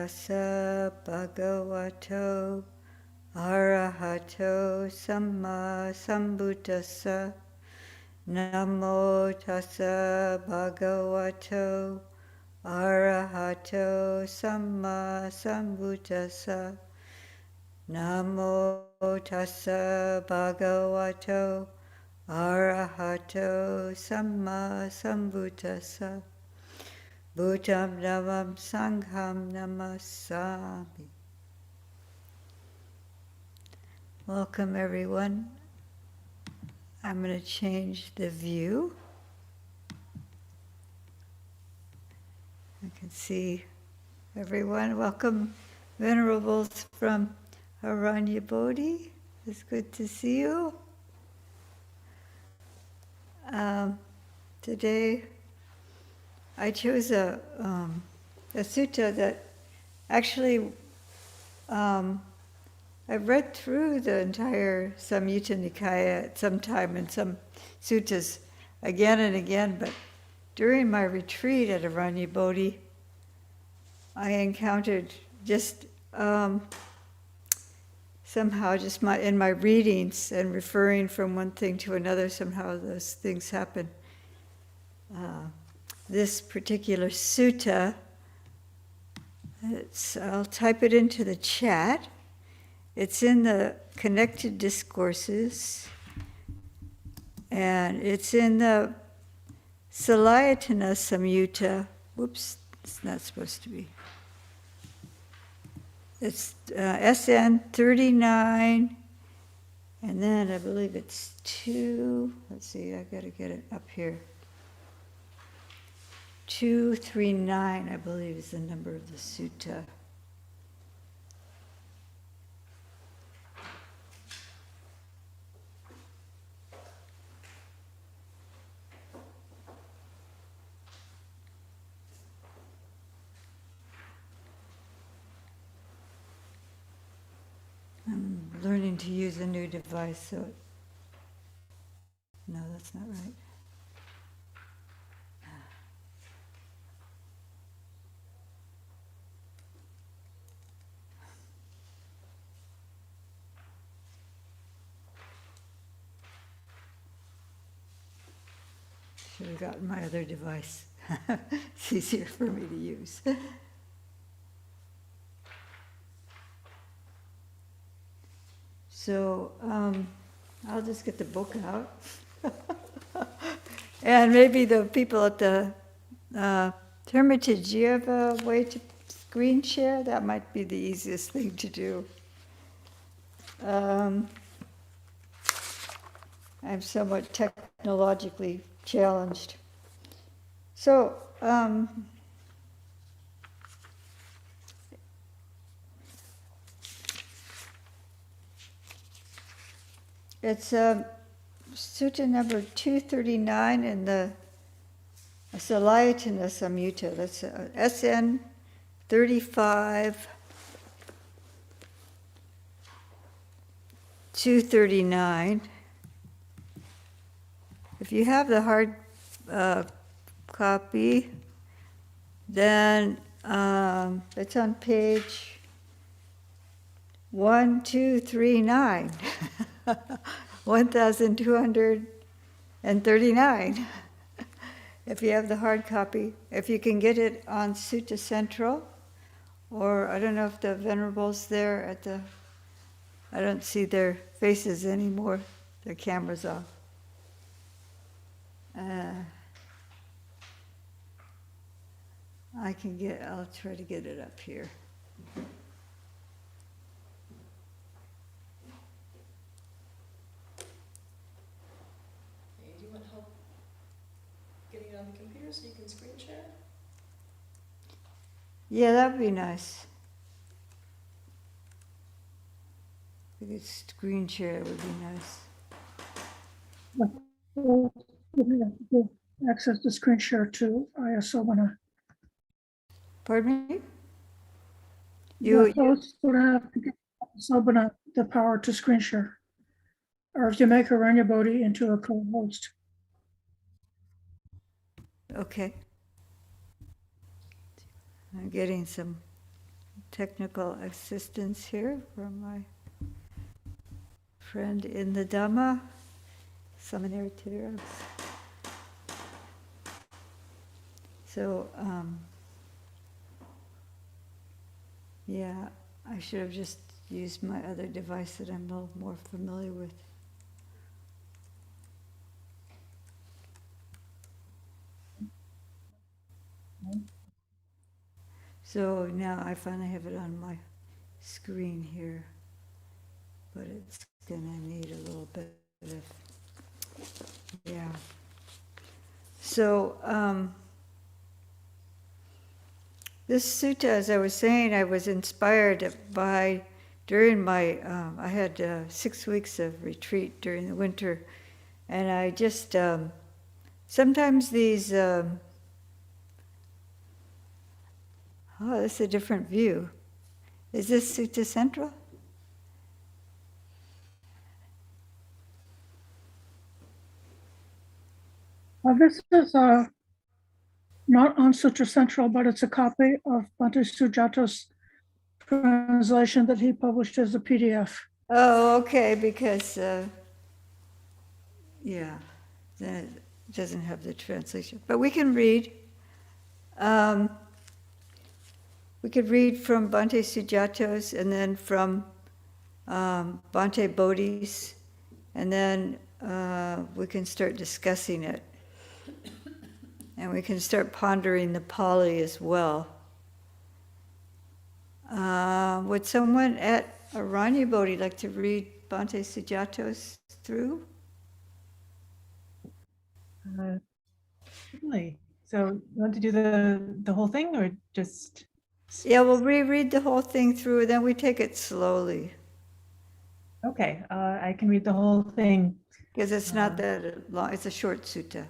tassa bhagavato arahato samma sambuddhassa. Namo tassa bhagavato arahato samma sambuddhassa. Namo tassa bhagavato arahato samma sambuddhassa. Buddham dhammam sangham namasami. Welcome everyone. I'm going to change the view. I can see everyone. Welcome, Venerables from Haranya Bodhi. It's good to see you. Today I chose a sutta that actually I've read through the entire Samyutta Nikaya at some time and some suttas again and again, but during my retreat at Aranya Bodhi, I encountered just somehow just in my readings and referring from one thing to another, somehow those things happen. This particular sutta, I'll type it into the chat. It's in the Connected Discourses, and it's in the Salayatana Samyutta. Whoops, it's not supposed to be. It's SN39, and then I believe it's 2, let's see, I gotta get it up here. 239, I believe, is the number of the sutta. I'm learning to use a new device, so no, that's not right. Should have gotten my other device. It's easier for me to use. So I'll just get the book out. And maybe the people at the Hermitage, do you have a way to screen share? That might be the easiest thing to do. I'm somewhat technologically challenged. So, it's sutta number 239 in the Salayatana Samyutta. That's SN 35.239. If you have the hard copy, then it's on page 1239, 1239. If you have the hard copy, if you can get it on Sutta Central, or I don't know if the Venerables there at the, I don't see their faces anymore, their camera's off. I'll try to get it up here. Hey, do you want help getting it on the computer so you can screen share? Yeah, that'd be nice. If we could screen share, it would be nice. Access to screen share too. I also want to. Pardon me? You would have to get Sobana the power to screen share, or if you make Aranya Bodhi into a co-host. Okay. I'm getting some technical assistance here from my friend in the Dhamma, Seminary Chariot. So, yeah, I should have just used my other device that I'm a little more familiar with. So now I finally have it on my screen here, but it's gonna need a little bit of, yeah. So, this sutta, as I was saying, I was inspired by, during my, I had 6 weeks of retreat during the winter, and I just, sometimes these, oh, this is a different view. Is this Sutta Central? This is not on Sutra Central, but it's a copy of Bhante Sujato's translation that he published as a PDF. Oh, okay, because, yeah, then it doesn't have the translation. But we can read. We could read from Bhante Sujato's and then from Bhante Bodhi's, and then we can start discussing it. And we can start pondering the Pali as well. Would someone at Aranya Bodhi like to read Bhante Sujato's through? Certainly. So you want to do the whole thing or just? Yeah, we'll reread the whole thing through, and then we take it slowly. Okay, I can read the whole thing. Because it's not that long, it's a short sutta.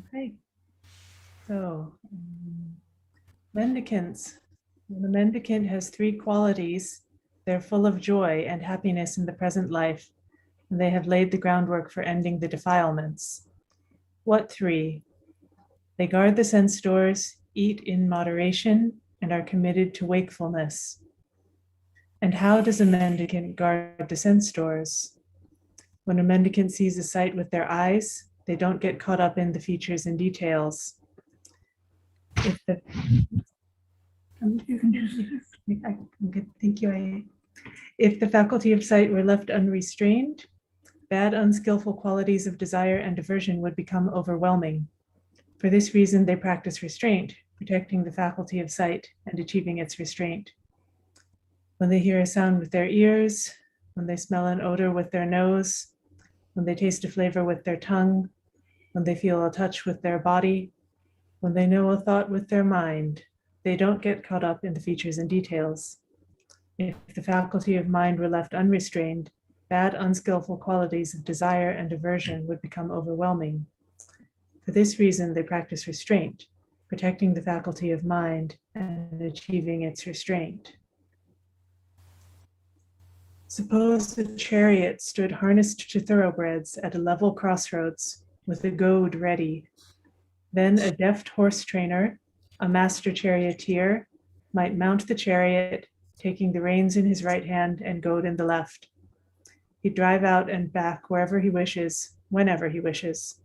Okay. So, mendicants. When a mendicant has 3 qualities, they're full of joy and happiness in the present life, and they have laid the groundwork for ending the defilements. What 3? They guard the sense doors, eat in moderation, and are committed to wakefulness. And how does a mendicant guard the sense doors? When a mendicant sees a sight with their eyes, they don't get caught up in the features and details. If the You can just Thank you. If the faculty of sight were left unrestrained, bad, unskillful qualities of desire and aversion would become overwhelming. For this reason, they practice restraint, protecting the faculty of sight and achieving its restraint. When they hear a sound with their ears, when they smell an odor with their nose, when they taste a flavor with their tongue, when they feel a touch with their body, when they know a thought with their mind, they don't get caught up in the features and details. If the faculty of mind were left unrestrained, bad, unskillful qualities of desire and aversion would become overwhelming. For this reason, they practice restraint, protecting the faculty of mind and achieving its restraint. Suppose a chariot stood harnessed to thoroughbreds at a level crossroads with a goad ready. Then a deft horse trainer, a master charioteer, might mount the chariot, taking the reins in his right hand and goad in the left. He'd drive out and back wherever he wishes, whenever he wishes.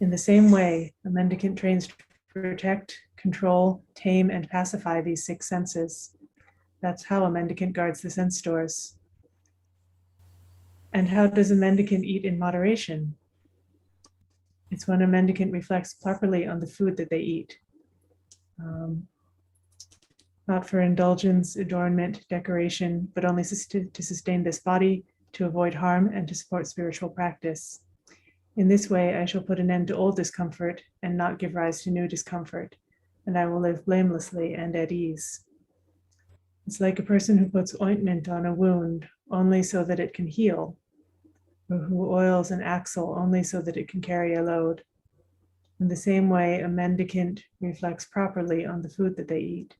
In the same way, a mendicant trains to protect, control, tame, and pacify these 6 senses. That's how a mendicant guards the sense doors. And how does a mendicant eat in moderation? It's when a mendicant reflects properly on the food that they eat. Not for indulgence, adornment, decoration, but only to sustain this body, to avoid harm, and to support spiritual practice. In this way, I shall put an end to old discomfort and not give rise to new discomfort, and I will live blamelessly and at ease. It's like a person who puts ointment on a wound only so that it can heal, or who oils an axle only so that it can carry a load. In the same way, a mendicant reflects properly on the food that they eat,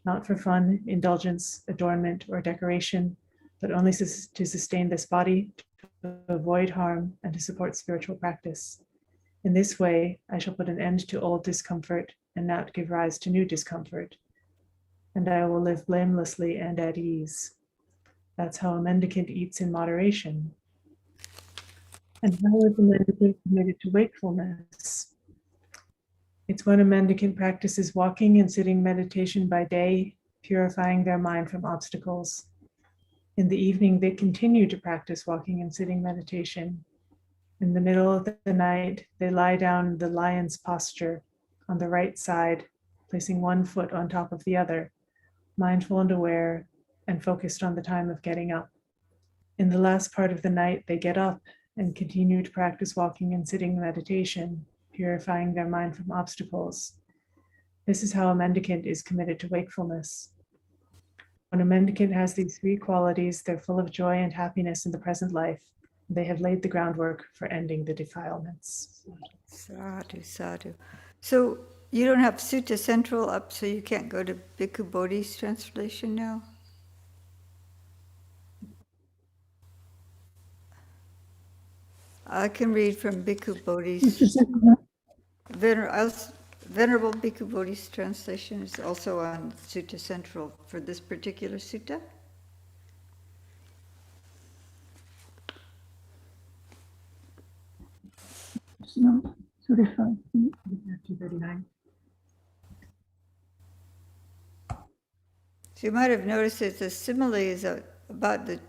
not for fun, indulgence, adornment, or decoration, but only to sustain this body, to avoid harm, and to support spiritual practice. In this way, I shall put an end to old discomfort and not give rise to new discomfort, and I will live blamelessly and at ease. That's how a mendicant eats in moderation. And how is a mendicant committed to wakefulness? It's when a mendicant practices walking and sitting meditation by day, purifying their mind from obstacles. In the evening, they continue to practice walking and sitting meditation. In the middle of the night, they lie down in the lion's posture on the right side, placing one foot on top of the other, mindful and aware, and focused on the time of getting up. In the last part of the night, they get up and continue to practice walking and sitting meditation, purifying their mind from obstacles. This is how a mendicant is committed to wakefulness. When a mendicant has these three qualities, they're full of joy and happiness in the present life. They have laid the groundwork for ending the defilements. Sadhu, sadhu. So you don't have Sutta Central up, so you can't go to Bhikkhu Bodhi's translation now? I can read from Bhikkhu Bodhi's. Venerable Bhikkhu Bodhi's translation is also on Sutta Central for this particular sutta. No, 35. 239. So you might have noticed that the simile is about the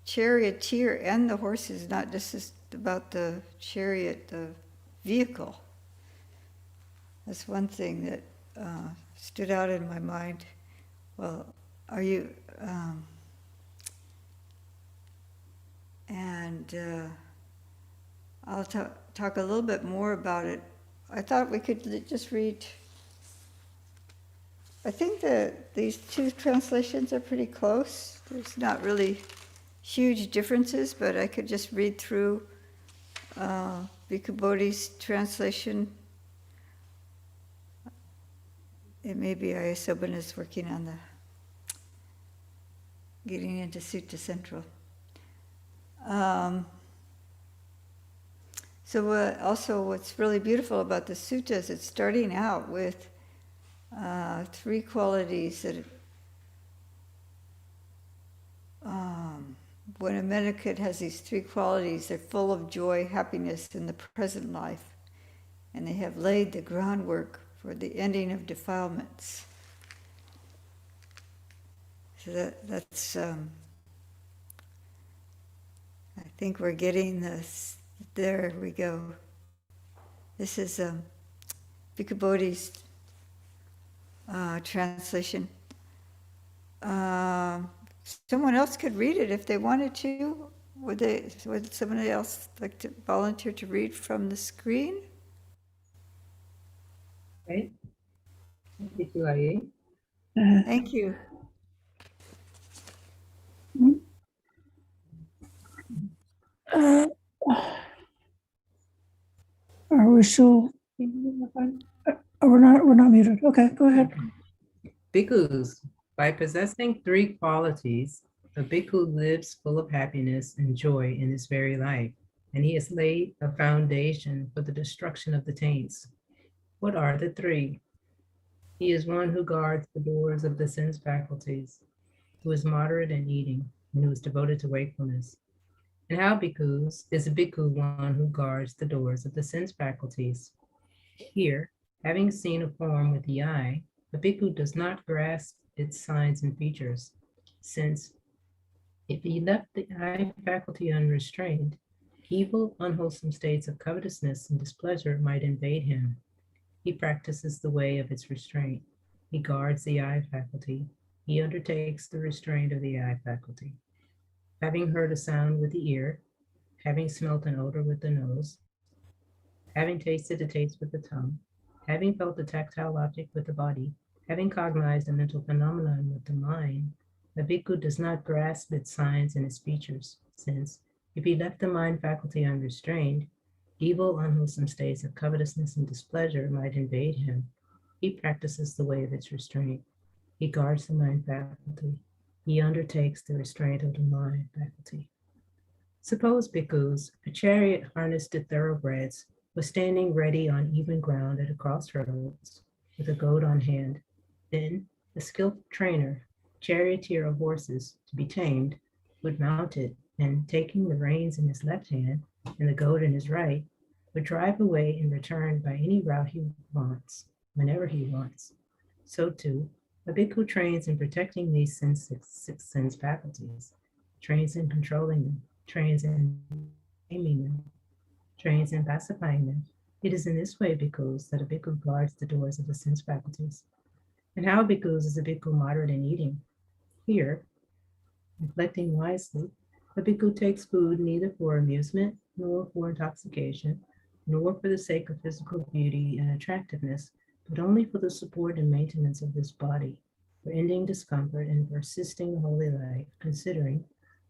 charioteer and the horses, not just about the chariot, the vehicle. That's one thing that stood out in my mind. Well, are you... I'll talk a little bit more about it. I thought we could just read... I think that these two translations are pretty close. There's not really huge differences, but I could just read through Bhikkhu Bodhi's translation. And maybe Ayasobana is working on getting into Sutta Central. So also what's really beautiful about the sutta is it's starting out with three qualities that when a mendicant has these three qualities, they're full of joy, happiness in the present life, and they have laid the groundwork for the ending of defilements. So that's I think we're getting this. There we go. This is Bhikkhu Bodhi's translation. Someone else could read it if they wanted to. Would somebody else like to volunteer to read from the screen? Okay. Thank you, Aye. Thank you. Are we still? We're not muted. Okay, go ahead. Bhikkhus, by possessing three qualities, a bhikkhu lives full of happiness and joy in his very life, and he has laid a foundation for the destruction of the taints. What are the three? He is one who guards the doors of the sense faculties, who is moderate in eating, and who is devoted to wakefulness. And how, bhikkhus, is a bhikkhu one who guards the doors of the sense faculties? Here, having seen a form with the eye, the bhikkhu does not grasp its signs and features, since if he left the eye faculty unrestrained, evil, unwholesome states of covetousness and displeasure might invade him. He practices the way of its restraint. He guards the eye faculty. He undertakes the restraint of the eye faculty. Having heard a sound with the ear, having smelt an odor with the nose, having tasted a taste with the tongue, having felt a tactile object with the body, having cognized a mental phenomenon with the mind, the bhikkhu does not grasp its signs and its features, since if he left the mind faculty unrestrained, evil, unwholesome states of covetousness and displeasure might invade him. He practices the way of its restraint. He guards the mind faculty. He undertakes the restraint of the mind faculty. Suppose, bhikkhus, a chariot harnessed to thoroughbreds was standing ready on even ground at a crossroads with a goad on hand. Then, The skilled trainer, charioteer of horses to be tamed, would mount it, and taking the reins in his left hand and the goad in his right, would drive away and return by any route he wants, whenever he wants. So too, a bhikkhu trains in protecting these six sense faculties, trains in controlling them, trains in taming them, trains in pacifying them. It is in this way, bhikkhus, that a bhikkhu guards the doors of the sense faculties. And how, bhikkhus, is a bhikkhu moderate in eating? Here, reflecting wisely, a bhikkhu takes food neither for amusement, nor for intoxication, nor for the sake of physical beauty and attractiveness, but only for the support and maintenance of this body, for ending discomfort and for assisting the holy life, considering,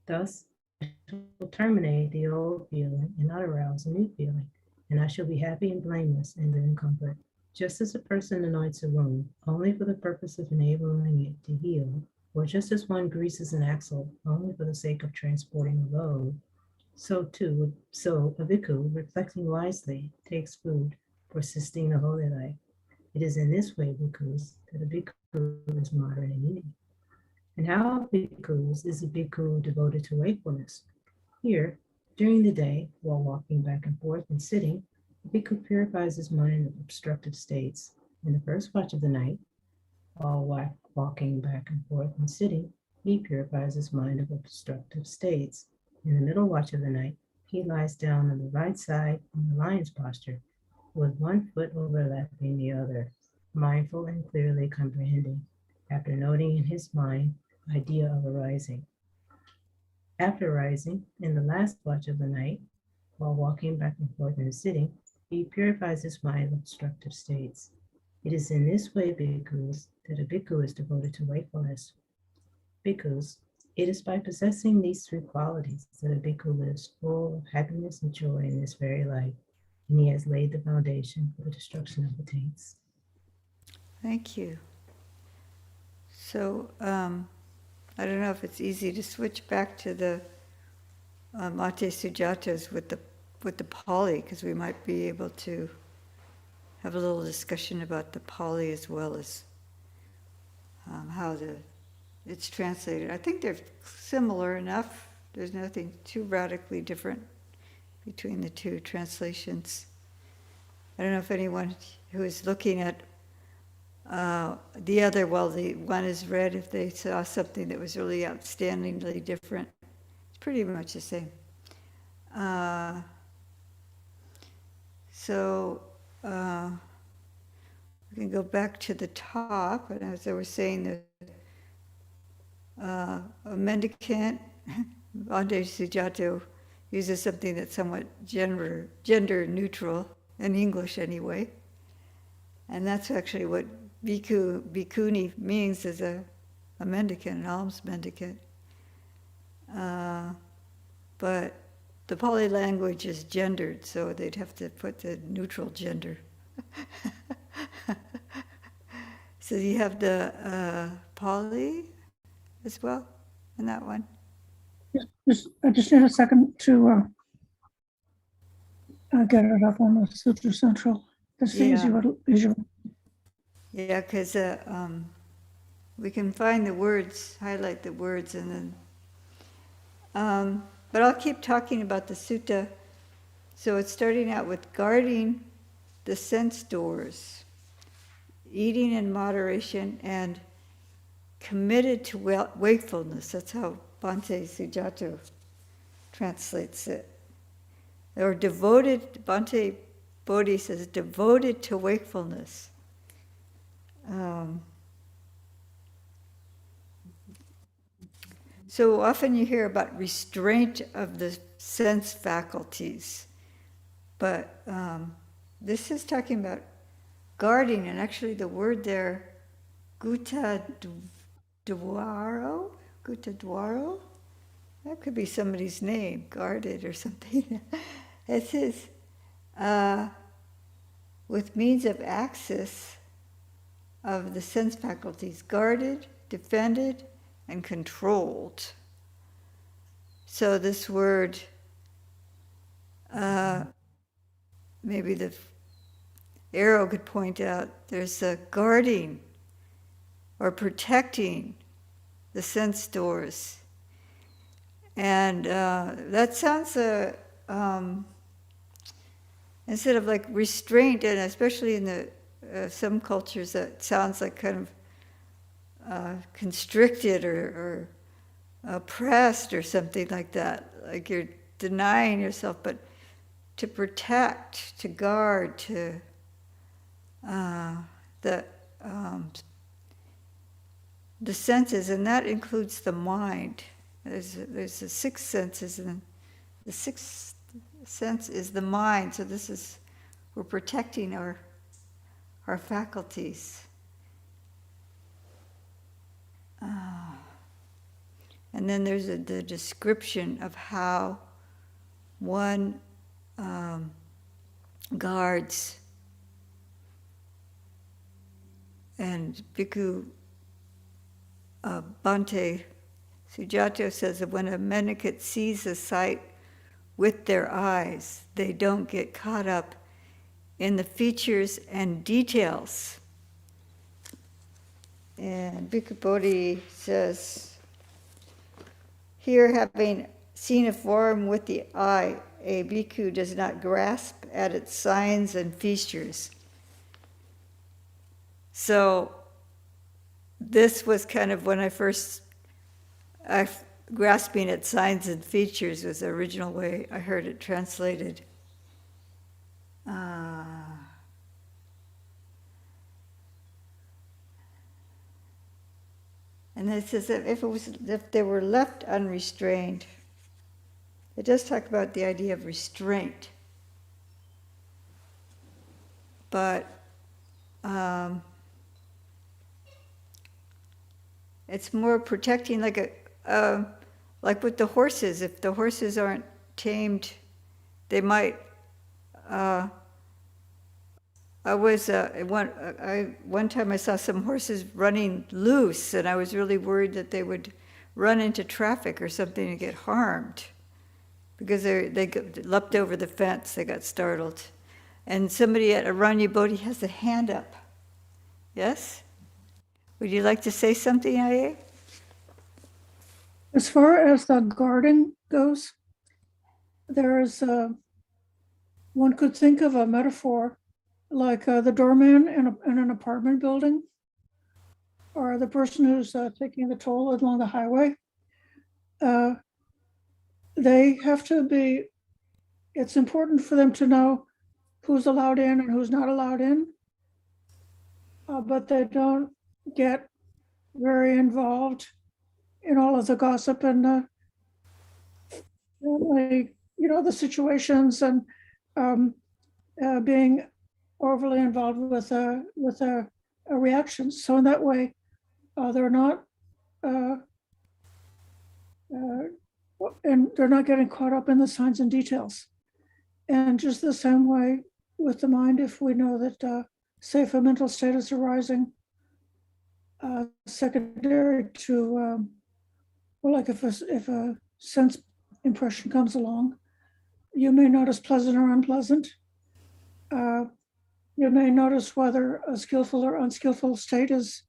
thus, I shall terminate the old feeling and not arouse a new feeling, and I shall be happy and blameless and live in comfort. Just as a person anoints a wound only for the purpose of enabling it to heal, or just as one greases an axle only for the sake of transporting a load, so a bhikkhu, reflecting wisely, takes food for assisting the holy life. It is in this way, bhikkhus, that a bhikkhu is moderate in eating. And how, bhikkhus, is a bhikkhu devoted to wakefulness? Here, during the day, while walking back and forth and sitting, the bhikkhu purifies his mind of obstructive states. In the first watch of the night, while walking back and forth and sitting, he purifies his mind of obstructive states. In the middle watch of the night, he lies down on the right side in the lion's posture, with one foot overlapping the other, mindful and clearly comprehending, after noting in his mind idea of arising. After rising, in the last watch of the night, while walking back and forth and sitting, he purifies his mind of obstructive states. It is in this way, bhikkhus, that a bhikkhu is devoted to wakefulness. Bhikkhus, it is by possessing these three qualities that a bhikkhu lives full of happiness and joy in this very life, and he has laid the foundation for the destruction of the taints. Thank you. So, I don't know if it's easy to switch back to the Mate Sujatas with the Pali, because we might be able to have a little discussion about the Pali as well as how it's translated. I think they're similar enough. There's nothing too radically different between the two translations. I don't know if anyone who is looking at the other, while the one is read, if they saw something that was really outstandingly different. It's pretty much the same. We can go back to the top, and as I was saying, a mendicant, Bhante Sujato, uses something that's somewhat gender neutral, in English anyway. And that's actually what bhikkhu, bhikkhuni means, as a mendicant, an alms mendicant. But the Pali language is gendered, so they'd have to put the neutral gender. So you have the Pali as well in that one. I just need a second to get it up on the Sutra Central. That's the easier. Yeah, because we can find the words, highlight the words, and then. But I'll keep talking about the sutta. So it's starting out with guarding the sense doors, eating in moderation, and committed to wakefulness. That's how Bhante Sujato translates it. Or devoted, Bhante Bodhi says, devoted to wakefulness. So often you hear about restraint of the sense faculties, but this is talking about guarding, and actually the word there, gutta dwaro, that could be somebody's name, guarded or something. It says, with means of access of the sense faculties, guarded, defended, and controlled. So this word, maybe the arrow could point out, there's a guarding or protecting the sense doors. And that sounds, instead of like restraint, and especially in the some cultures, that sounds like kind of constricted or oppressed or something like that, like you're denying yourself, but to protect, to guard, to the senses, and that includes the mind. There's the six senses, and the sixth sense is the mind. So this is, we're protecting our faculties. And then there's the description of how one guards. And Bhikkhu Bhante Sujato says that when a mendicant sees a sight with their eyes, they don't get caught up in the features and details. And Bhikkhu Bodhi says, here, having seen a form with the eye, a bhikkhu does not grasp at its signs and features. So this was kind of when I first, grasping at signs and features was the original way I heard it translated. And it says that if they were left unrestrained, it does talk about the idea of restraint. But it's more protecting, like with the horses. If the horses aren't tamed, they might. One time I saw some horses running loose, and I was really worried that they would run into traffic or something and get harmed, because they leapt over the fence. They got startled, and somebody at Aranya Bodhi has a hand up. Yes, would you like to say something, Aye? As far as the guarding goes, there is one could think of a metaphor like the doorman in an apartment building, or the person who's taking the toll along the highway. They have to be, it's important for them to know who's allowed in and who's not allowed in, but they don't get very involved in all of the gossip and the situations, and being overly involved with reactions. So in that way, they're not and they're not getting caught up in the signs and details. And just the same way with the mind, if we know that, say, if a mental state is arising secondary to, like if a sense impression comes along, you may notice pleasant or unpleasant. You may notice whether a skillful or unskillful state is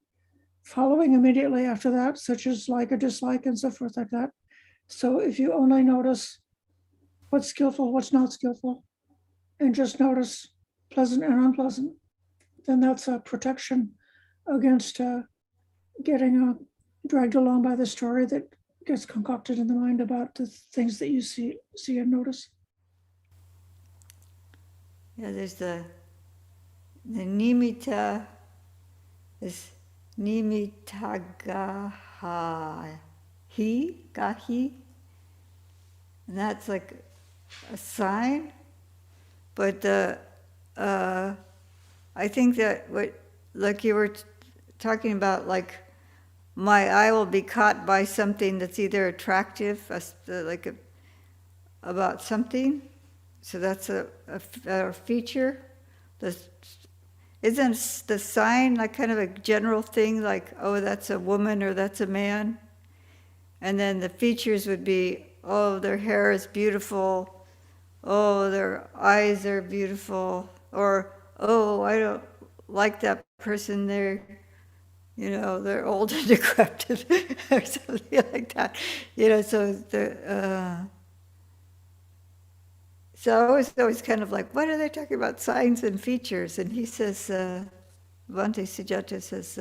following immediately after that, such as like a dislike and so forth like that. So if you only notice what's skillful, what's not skillful, and just notice pleasant and unpleasant, then that's a protection against getting dragged along by the story that gets concocted in the mind about the things that you see and notice. Yeah, there's the nimitta is gahi, and that's like a sign. But I think that like you were talking about, like my eye will be caught by something that's either attractive, about something. So that's a feature. Isn't the sign like kind of a general thing, like, oh, that's a woman or that's a man? And then the features would be, oh, their hair is beautiful, oh, their eyes are beautiful, or, oh, I don't like that person, they're you know, they're old and decrepit or something like that. You know, so I was always kind of like, what are they talking about, signs and features? And he says, Bhante Sujata says,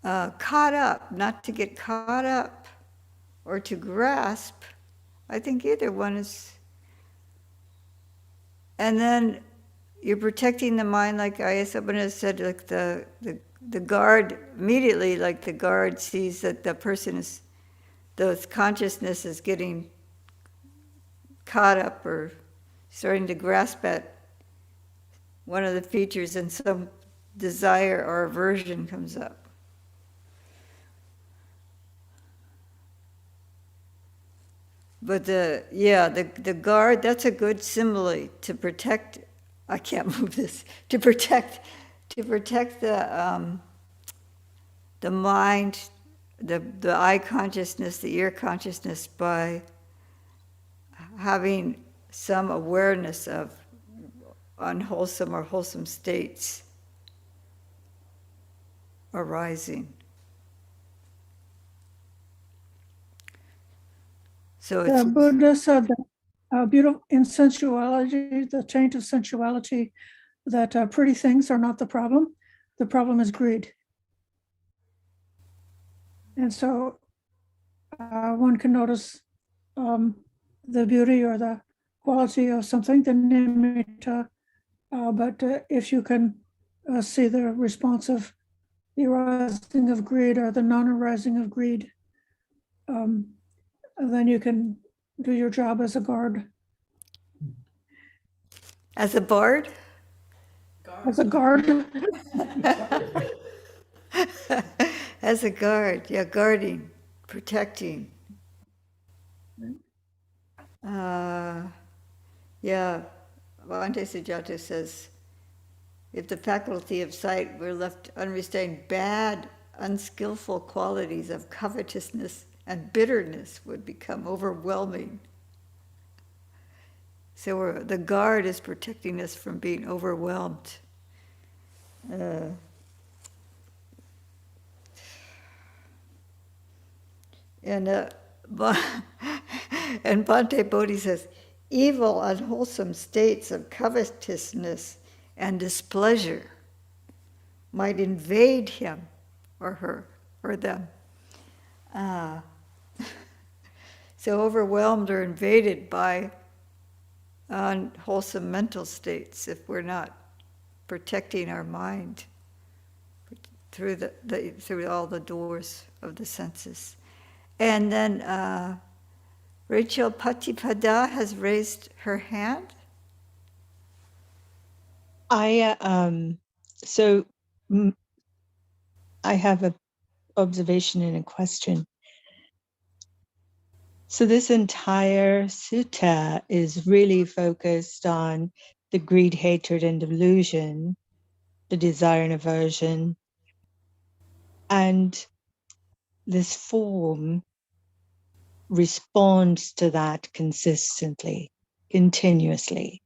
caught up, not to get caught up or to grasp. I think either one is. And then you're protecting the mind, like Ayasabana said, like the guard, immediately, like the guard sees that the person is, the consciousness is getting caught up or starting to grasp at one of the features, and some desire or aversion comes up. But the guard, that's a good simile to protect. I can't move this. To protect the mind, the eye consciousness, the ear consciousness, by having some awareness of unwholesome or wholesome states arising. So The it's Buddha said that beautiful in sensuality, the taint of sensuality, that pretty things are not the problem. The problem is greed. And so one can notice the beauty or the quality of something, the nimitta, but if you can see the response of the arising of greed or the non-arising of greed, then you can do your job as a guard. as a bard. As a guard, As a guard, yeah, guarding, protecting. Yeah, Bhante Sujata says, if the faculty of sight were left unrestrained, bad, unskillful qualities of covetousness and bitterness would become overwhelming. So the guard is protecting us from being overwhelmed. And Bhante Bodhi says, evil, unwholesome states of covetousness and displeasure might invade him or her or them. So overwhelmed or invaded by unwholesome mental states if we're not protecting our mind through through all the doors of the senses. And then Rachel Patipada has raised her hand. I have an observation and a question. So this entire sutta is really focused on the greed, hatred, and delusion, the desire and aversion, and this form responds to that consistently, continuously.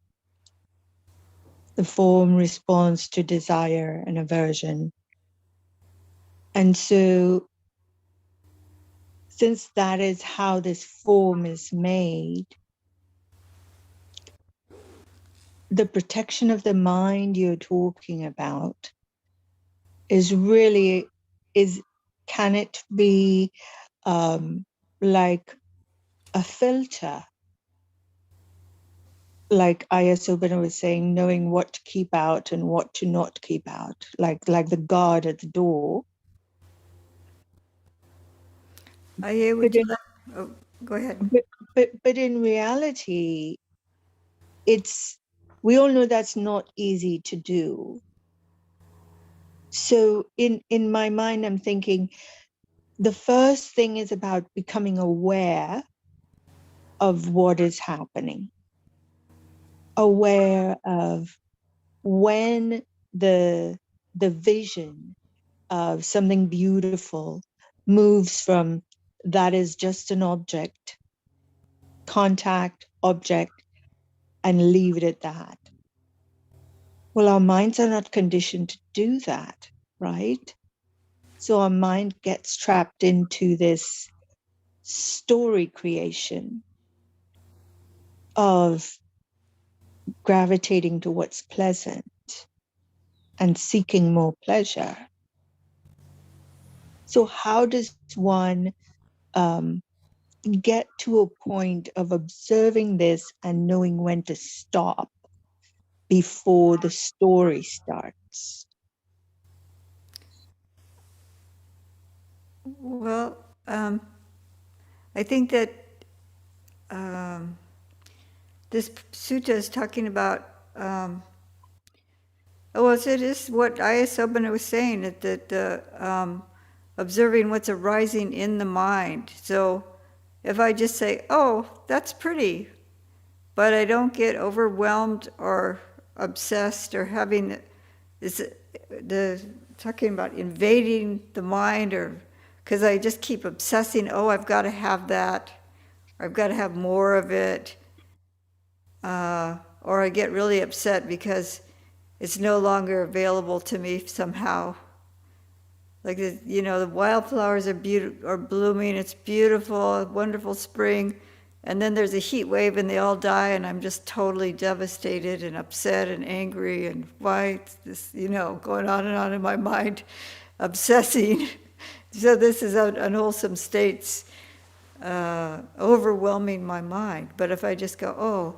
The form responds to desire and aversion. And so, since that is how this form is made, the protection of the mind you're talking about can it be like a filter? Like Ayasobana was saying, knowing what to keep out and what to not keep out, like the guard at the door. Would you like? Oh, go ahead. But in reality, we all know that's not easy to do. So in my mind, I'm thinking the first thing is about becoming aware of what is happening, aware of when the vision of something beautiful moves from that is just an object, contact, object, and leave it at that. Well, our minds are not conditioned to do that, right? So our mind gets trapped into this story creation of gravitating to what's pleasant and seeking more pleasure. So how does one get to a point of observing this and knowing when to stop before the story starts? Well, I think that this sutta is talking about, well, it is what Ayasobana was saying, that observing what's arising in the mind. So if I just say, oh, that's pretty, but I don't get overwhelmed or obsessed or having talking about invading the mind, or because I just keep obsessing, oh, I've got to have that, or I've got to have more of it, or I get really upset because it's no longer available to me somehow. Like the wildflowers are blooming. It's beautiful, a wonderful spring, and then there's a heat wave, and they all die, and I'm just totally devastated and upset and angry. And why is this, going on and on in my mind, obsessing? So this is unwholesome states overwhelming my mind. But if I just go, oh,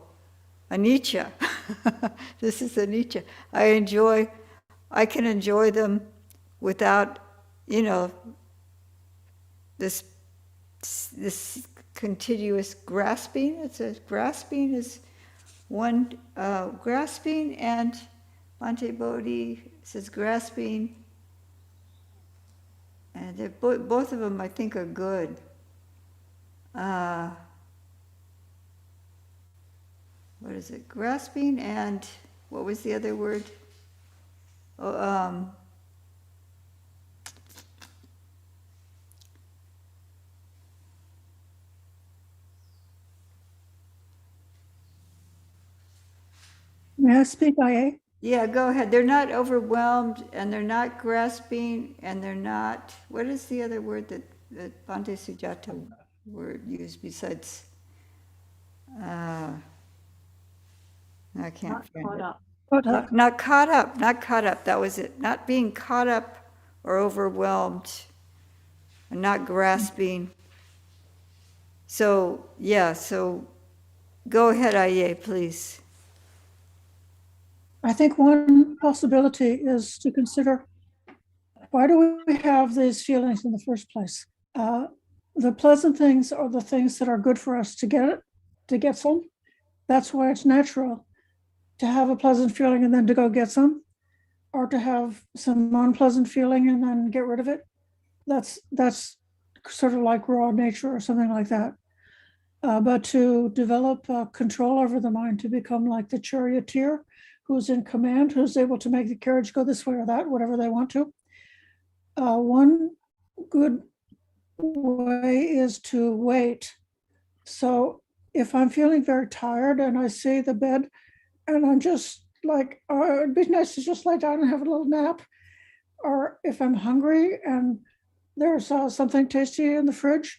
anicca, this is anicca. I can enjoy them without, this continuous grasping. It says grasping is one, grasping, and Bhante Bodhi says grasping, and both of them I think are good. What is it? Grasping and what was the other word? Oh, May I speak, IA? yeah, go ahead. They're not overwhelmed, and they're not grasping, and they're not. What is the other word that Bhante Sujata word used besides? I can't Not find caught it. up. Caught up. Not caught up. Not caught up. That was it. Not being caught up or overwhelmed, and not grasping. So yeah. So go ahead, IA, please. I think one possibility is to consider, why do we have these feelings in the first place? The pleasant things are the things that are good for us to get some. That's why it's natural to have a pleasant feeling and then to go get some, or to have some unpleasant feeling and then get rid of it. That's sort of like raw nature or something like that. But to develop control over the mind, to become like the charioteer who's in command, who's able to make the carriage go this way or that, whatever they want to. One good way is to wait. So if I'm feeling very tired and I see the bed and I'm just like, oh, it'd be nice to just lie down and have a little nap. Or if I'm hungry and there's something tasty in the fridge,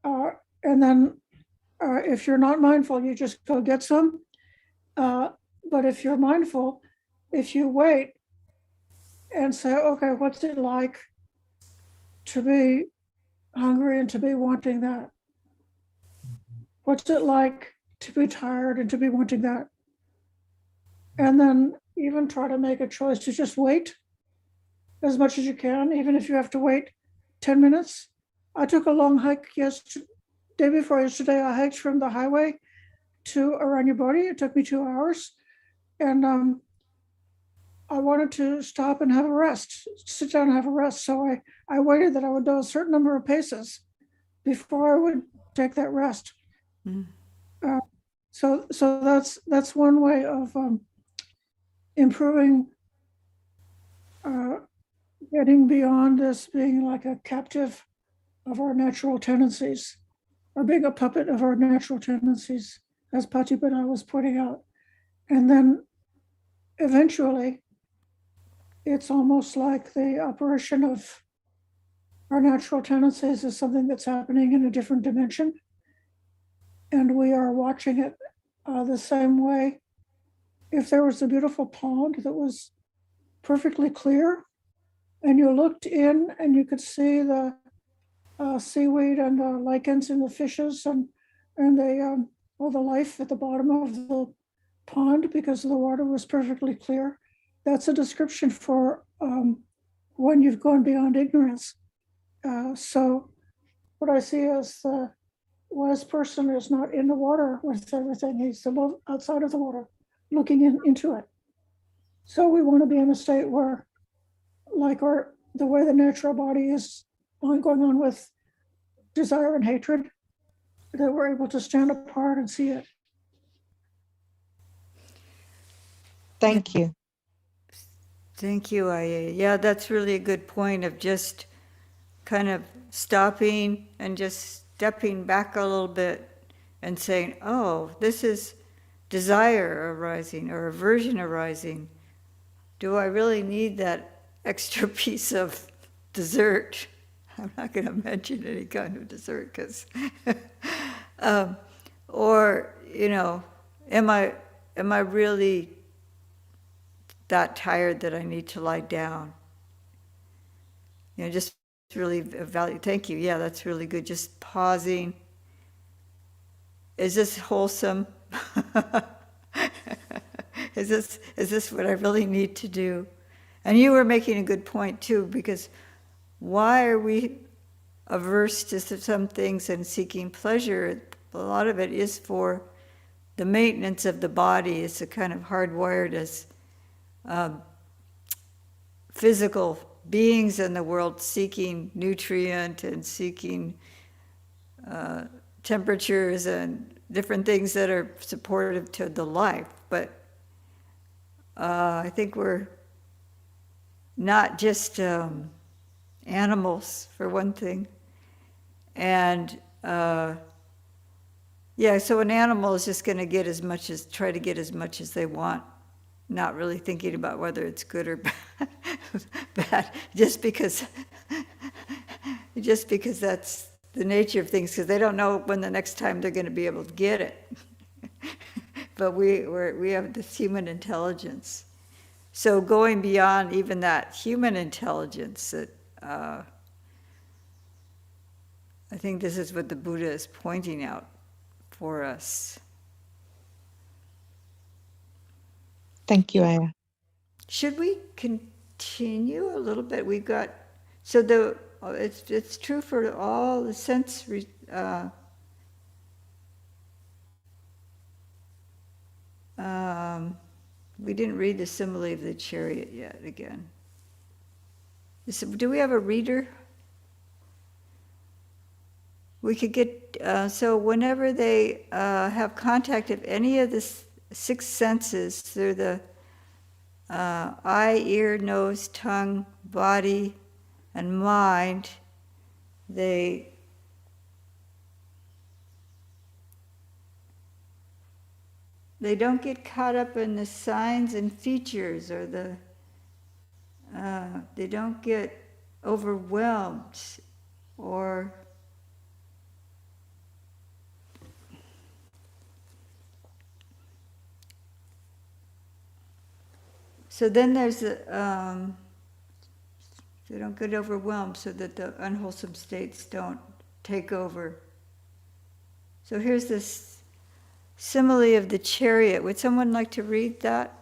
and then if you're not mindful, you just go get some. But if you're mindful, if you wait and say, okay, what's it like to be hungry and to be wanting that? What's it like to be tired and to be wanting that? And then even try to make a choice to just wait as much as you can, even if you have to wait 10 minutes. I took a long hike day before yesterday. I hiked from the highway to Aranyabody. It took me 2 hours. And I wanted to stop and have a rest, sit down and have a rest. So I waited that I would do a certain number of paces before I would take that rest. Mm. So that's one way of improving, getting beyond this being like a captive of our natural tendencies, or being a puppet of our natural tendencies, as Patipada was pointing out. And then eventually, it's almost like the apparition of our natural tendencies is something that's happening in a different dimension. And we are watching it the same way. If there was a beautiful pond that was perfectly clear, and you looked in and you could see the seaweed and the lichens and the fishes and the all the life at the bottom of the pond because the water was perfectly clear. That's a description for when you've gone beyond ignorance. So what I see is the wise person is not in the water with everything. He's above, outside of the water, looking into it. So we want to be in a state where, like the way the natural body is going on with desire and hatred, that we're able to stand apart and see it. Thank you. Thank you, Aya. Yeah, that's really a good point of just kind of stopping and just stepping back a little bit and saying, oh, this is desire arising or aversion arising. Do I really need that extra piece of dessert? I'm not going to mention any kind of dessert because, or, you know, am I really that tired that I need to lie down? You know, just really value. Thank you. Yeah, that's really good. Just pausing. Is this wholesome? Is this what I really need to do? And you were making a good point too, because why are we averse to some things and seeking pleasure? A lot of it is for the maintenance of the body. It's a kind of hardwired as physical beings in the world, seeking nutrient and seeking temperatures and different things that are supportive to the life. But I think we're not just animals, for one thing. And yeah, so an animal is just going to try to get as much as they want, not really thinking about whether it's good or bad, just because that's the nature of things, because they don't know when the next time they're going to be able to get it. But we have this human intelligence. So going beyond even that human intelligence, that I think this is what the Buddha is pointing out for us. Thank you, Aya. Should we continue a little bit? We've got, so it's true for all the sense. We didn't read the simile of the chariot yet again. Do we have a reader? We could get, so whenever they have contact of any of the six senses through the eye, ear, nose, tongue, body, and mind, they don't get caught up in the signs and features, or they don't get overwhelmed, or so then there's they don't get overwhelmed so that the unwholesome states don't take over. So here's this simile of the chariot. Would someone like to read that?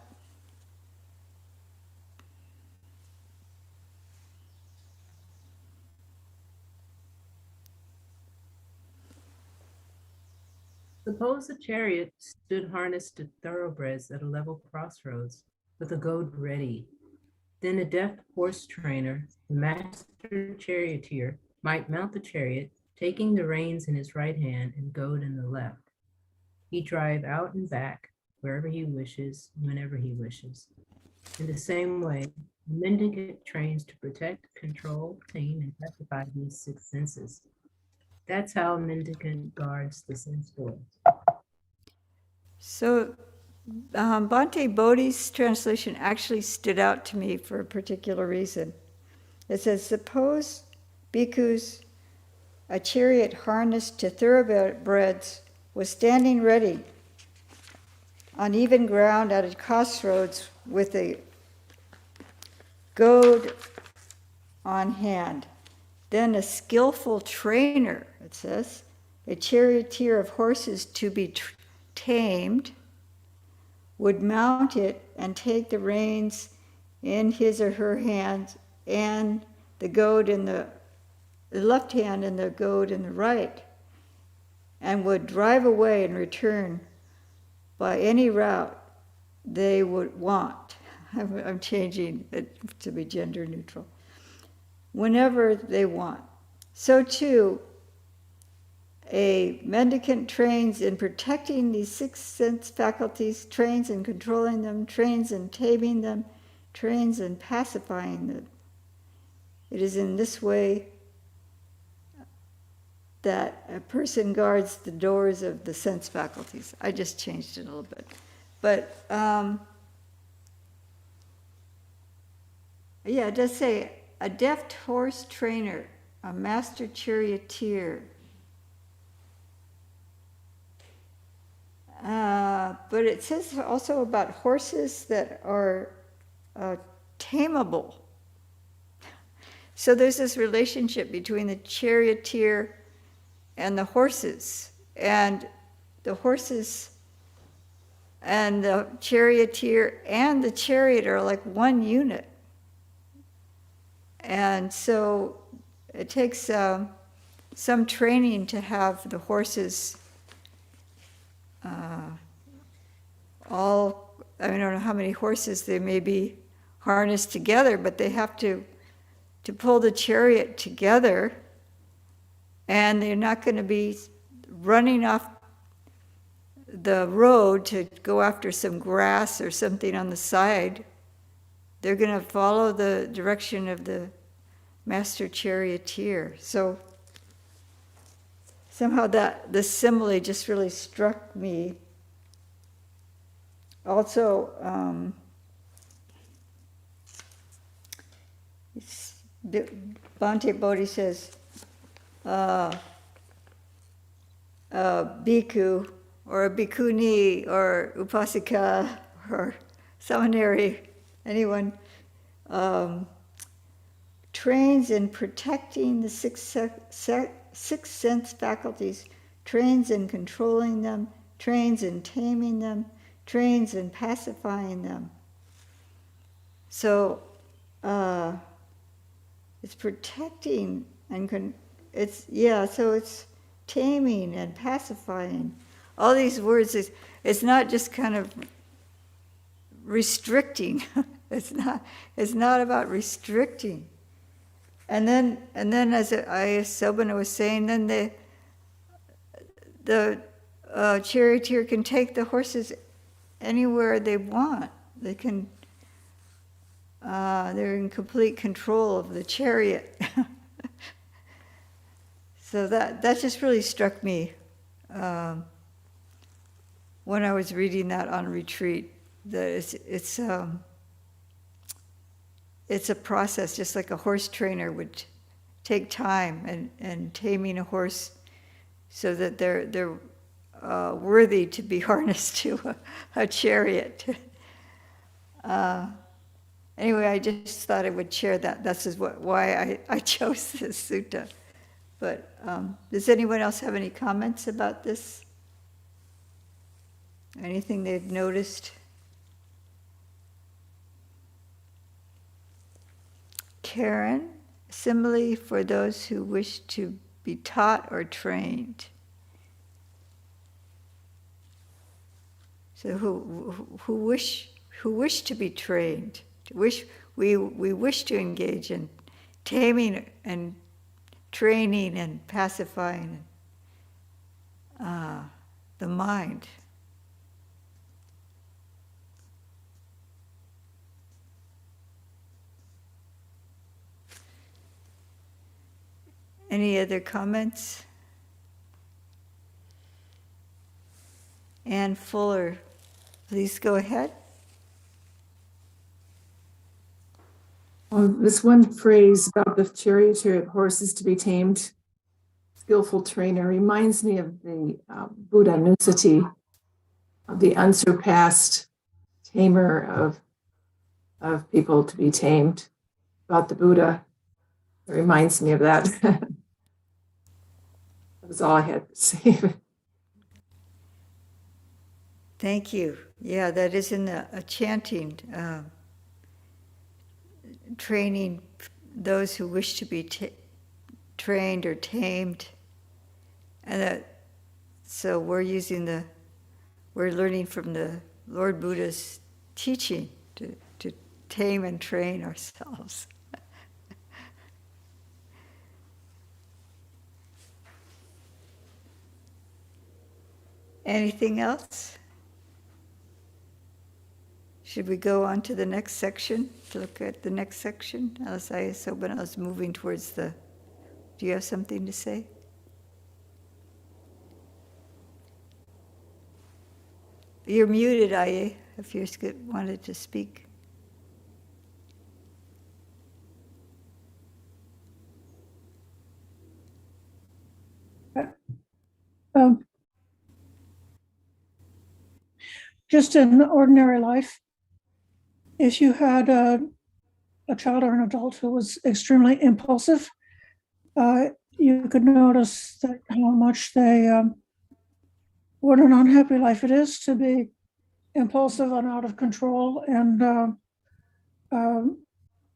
Suppose a chariot stood harnessed to thoroughbreds at a level crossroads with a goad ready. Then a deft horse trainer, the master charioteer, might mount the chariot, taking the reins in his right hand and goad in the left. He drive out and back, wherever he wishes, whenever he wishes. In the same way, the mendicant trains to protect, control, tame, and pacify these six senses. That's how a mendicant guards the sense doors. So Bhante Bodhi's translation actually stood out to me for a particular reason. It says, suppose bhikkhus, a chariot harnessed to thoroughbreds was standing ready on even ground at a crossroads with a goad on hand. Then a skillful trainer, it says, a charioteer of horses to be tamed, would mount it and take the reins in his or her hands and the goad in the left hand and the goad in the right, and would drive away and return by any route they would want. I'm changing it to be gender neutral. Whenever they want. So too, a mendicant trains in protecting these six sense faculties, trains in controlling them, trains in taming them, trains in pacifying them. It is in this way that a person guards the doors of the sense faculties. I just changed it a little bit. But yeah, it does say a deft horse trainer, a master charioteer. But it says also about horses that are tameable. So there's this relationship between the charioteer and the horses. And the horses and the charioteer and the chariot are like one unit. And so it takes some training to have the horses I don't know how many horses they may be harnessed together, but they have to pull the chariot together, and they're not going to be running off the road to go after some grass or something on the side. They're going to follow the direction of the master charioteer. So somehow the simile just really struck me. Also, Bhante Bodhi says, bhikkhu or a bhikkhuni or upasika or seminary, anyone, trains in protecting the six sense faculties, trains in controlling them, trains in taming them, trains in pacifying them. So it's protecting and so it's taming and pacifying. All these words, it's not just kind of restricting. It's not about restricting. And then as Sobana was saying, then the charioteer can take the horses anywhere they want. They can. They're in complete control of the chariot. So that just really struck me when I was reading that on retreat. That it's a process, just like a horse trainer would take time and taming a horse so that they're worthy to be harnessed to a chariot. Anyway, I just thought I would share that. That's why I chose this sutta. But does anyone else have any comments about this? Anything they've noticed? Karen, simile for those who wish to be taught or trained. So who wish to be trained? We wish to engage in taming and training and pacifying the mind. Any other comments? Ann Fuller, please go ahead. This one phrase about the charioteer horses to be tamed, skillful trainer, reminds me of the Buddha Nusati, of the unsurpassed tamer of people to be tamed. About the Buddha, it reminds me of that. That was all I had to say. Thank you. Yeah, that is in a chanting, training those who wish to be trained or tamed. And so we're learning from the Lord Buddha's teaching to tame and train ourselves. Anything else? Should we go on to the next section, to look at the next section? As I was moving towards do you have something to say? You're muted, Aye, if you wanted to speak. Just in ordinary life, if you had a child or an adult who was extremely impulsive, you could notice that how much what an unhappy life it is to be impulsive and out of control. And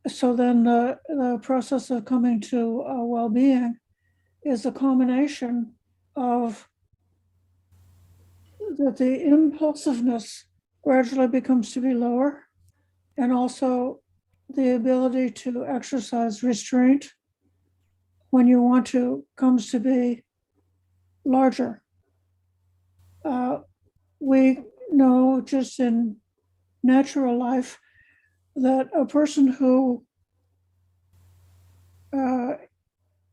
so then the process of coming to well-being is a combination of that the impulsiveness gradually becomes to be lower, and also the ability to exercise restraint when you want to comes to be larger. We know just in natural life that a person who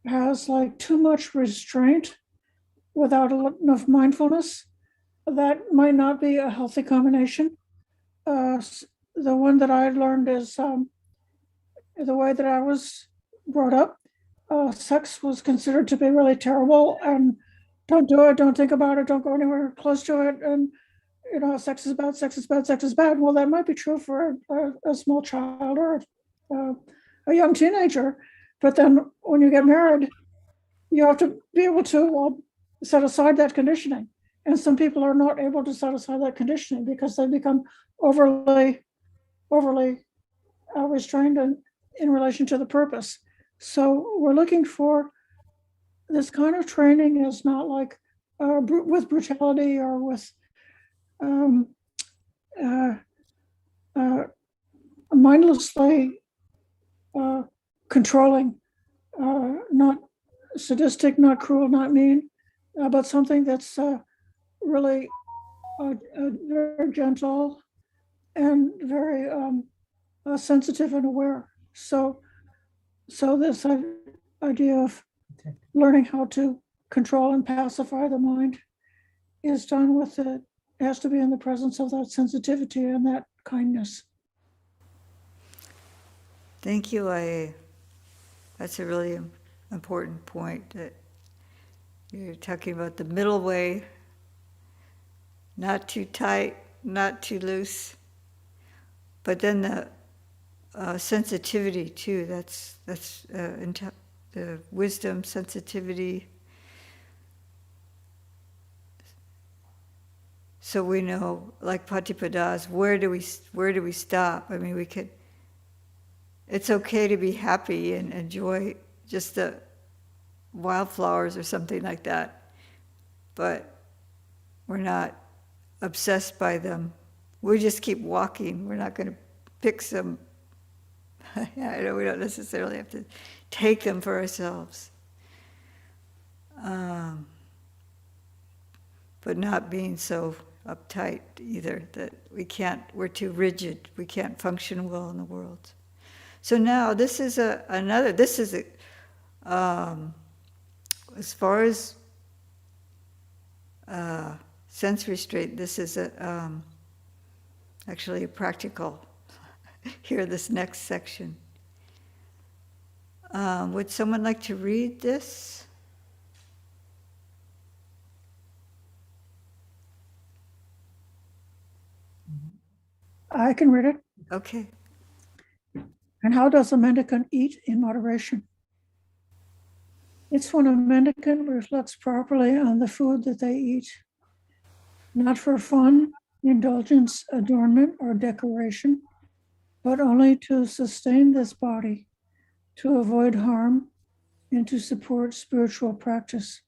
has like too much restraint without enough mindfulness, that might not be a healthy combination. The one that I learned is the way that I was brought up. Sex was considered to be really terrible, and don't do it, don't think about it, don't go anywhere close to it, and sex is bad, sex is bad, sex is bad. Well, that might be true for a small child or a young teenager, but then when you get married, you have to be able to set aside that conditioning. And some people are not able to set aside that conditioning because they become overly restrained in relation to the purpose. So we're looking for this kind of training is not like with brutality or with mindlessly controlling, not sadistic, not cruel, not mean, but something that's really very gentle and very sensitive and aware. So this idea of learning how to control and pacify the mind is done with it has to be in the presence of that sensitivity and that kindness. Thank you, Aye. That's a really important point, that you're talking about the middle way, not too tight, not too loose, but then the sensitivity too. That's the wisdom, sensitivity. So we know, like Patipadas, where do we stop? I mean, it's okay to be happy and enjoy just the wildflowers or something like that, but we're not obsessed by them. We just keep walking. We're not going to pick some. I know we don't necessarily have to take them for ourselves. But not being so uptight either, that we're too rigid. We can't function well in the world. So now this is as far as sense restraint, this is actually a practical, here, this next section. Would someone like to read this? I can read it. Okay. And how does a mendicant eat in moderation? It's when a mendicant reflects properly on the food that they eat, not for fun, indulgence, adornment, or decoration, but only to sustain this body, to avoid harm, and to support spiritual practice.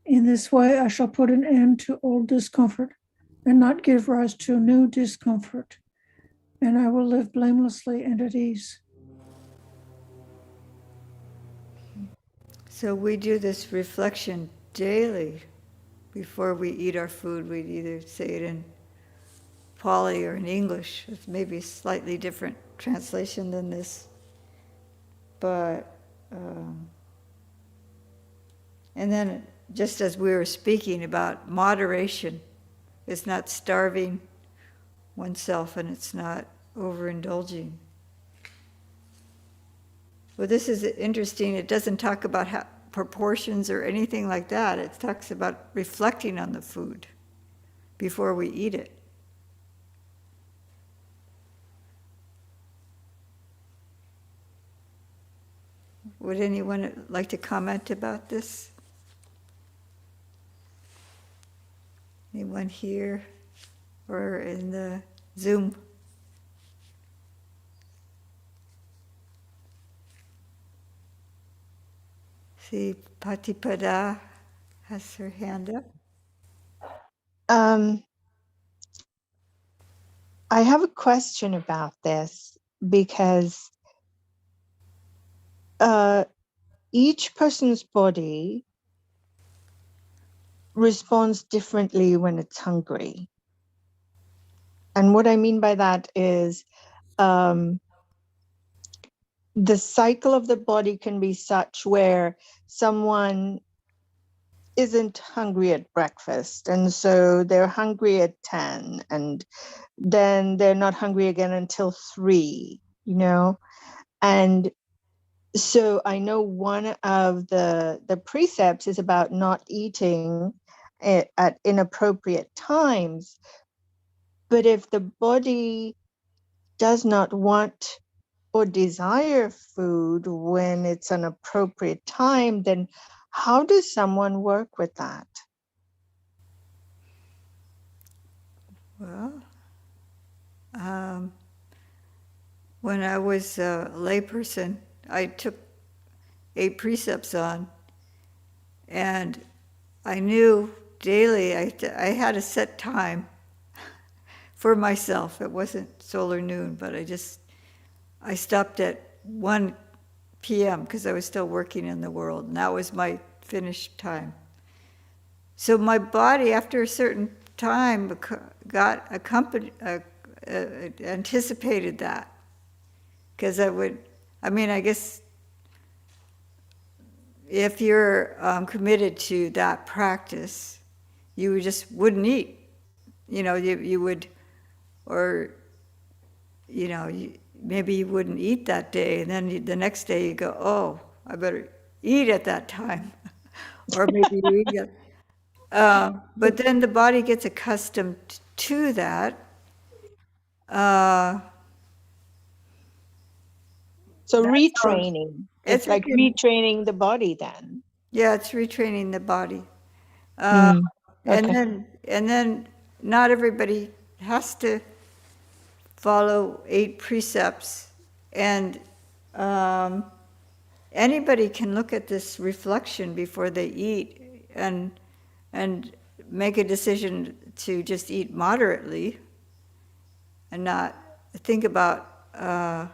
In this way, I shall put an end to old discomfort and not give rise to new discomfort, and I will live blamelessly and at ease. So we do this reflection daily before we eat our food. We'd either say it in Pali or in English. It's maybe a slightly different translation than this. But, and then just as we were speaking about moderation, it's not starving oneself and it's not overindulging. Well, this is interesting. It doesn't talk about proportions or anything like that. It talks about reflecting on the food before we eat it. Would anyone like to comment about this? Anyone here or in the Zoom? See, Patipada has her hand up. I have a question about this because each person's body responds differently when it's hungry. And what I mean by that is the cycle of the body can be such where someone isn't hungry at breakfast, and so they're hungry at 10, and then they're not hungry again until 3, you know? And so I know one of the precepts is about not eating at inappropriate times. But if the body does not want or desire food when it's an appropriate time, then how does someone work with that? Well, when I was a layperson, I took 8 precepts on, and I knew daily I had a set time for myself. It wasn't solar noon, but I stopped at 1 p.m. because I was still working in the world, and that was my finished time. So my body, after a certain time, got anticipated that. Because I guess if you're committed to that practice, you just wouldn't eat. You would, or, maybe you wouldn't eat that day, and then the next day you go, oh, I better eat at that time. Or maybe you eat it. But then the body gets accustomed to that. So That's retraining, it's like retraining the body then. Yeah, it's retraining the body. Okay. And then not everybody has to follow 8 precepts, and anybody can look at this reflection before they eat and make a decision to just eat moderately and not think about, am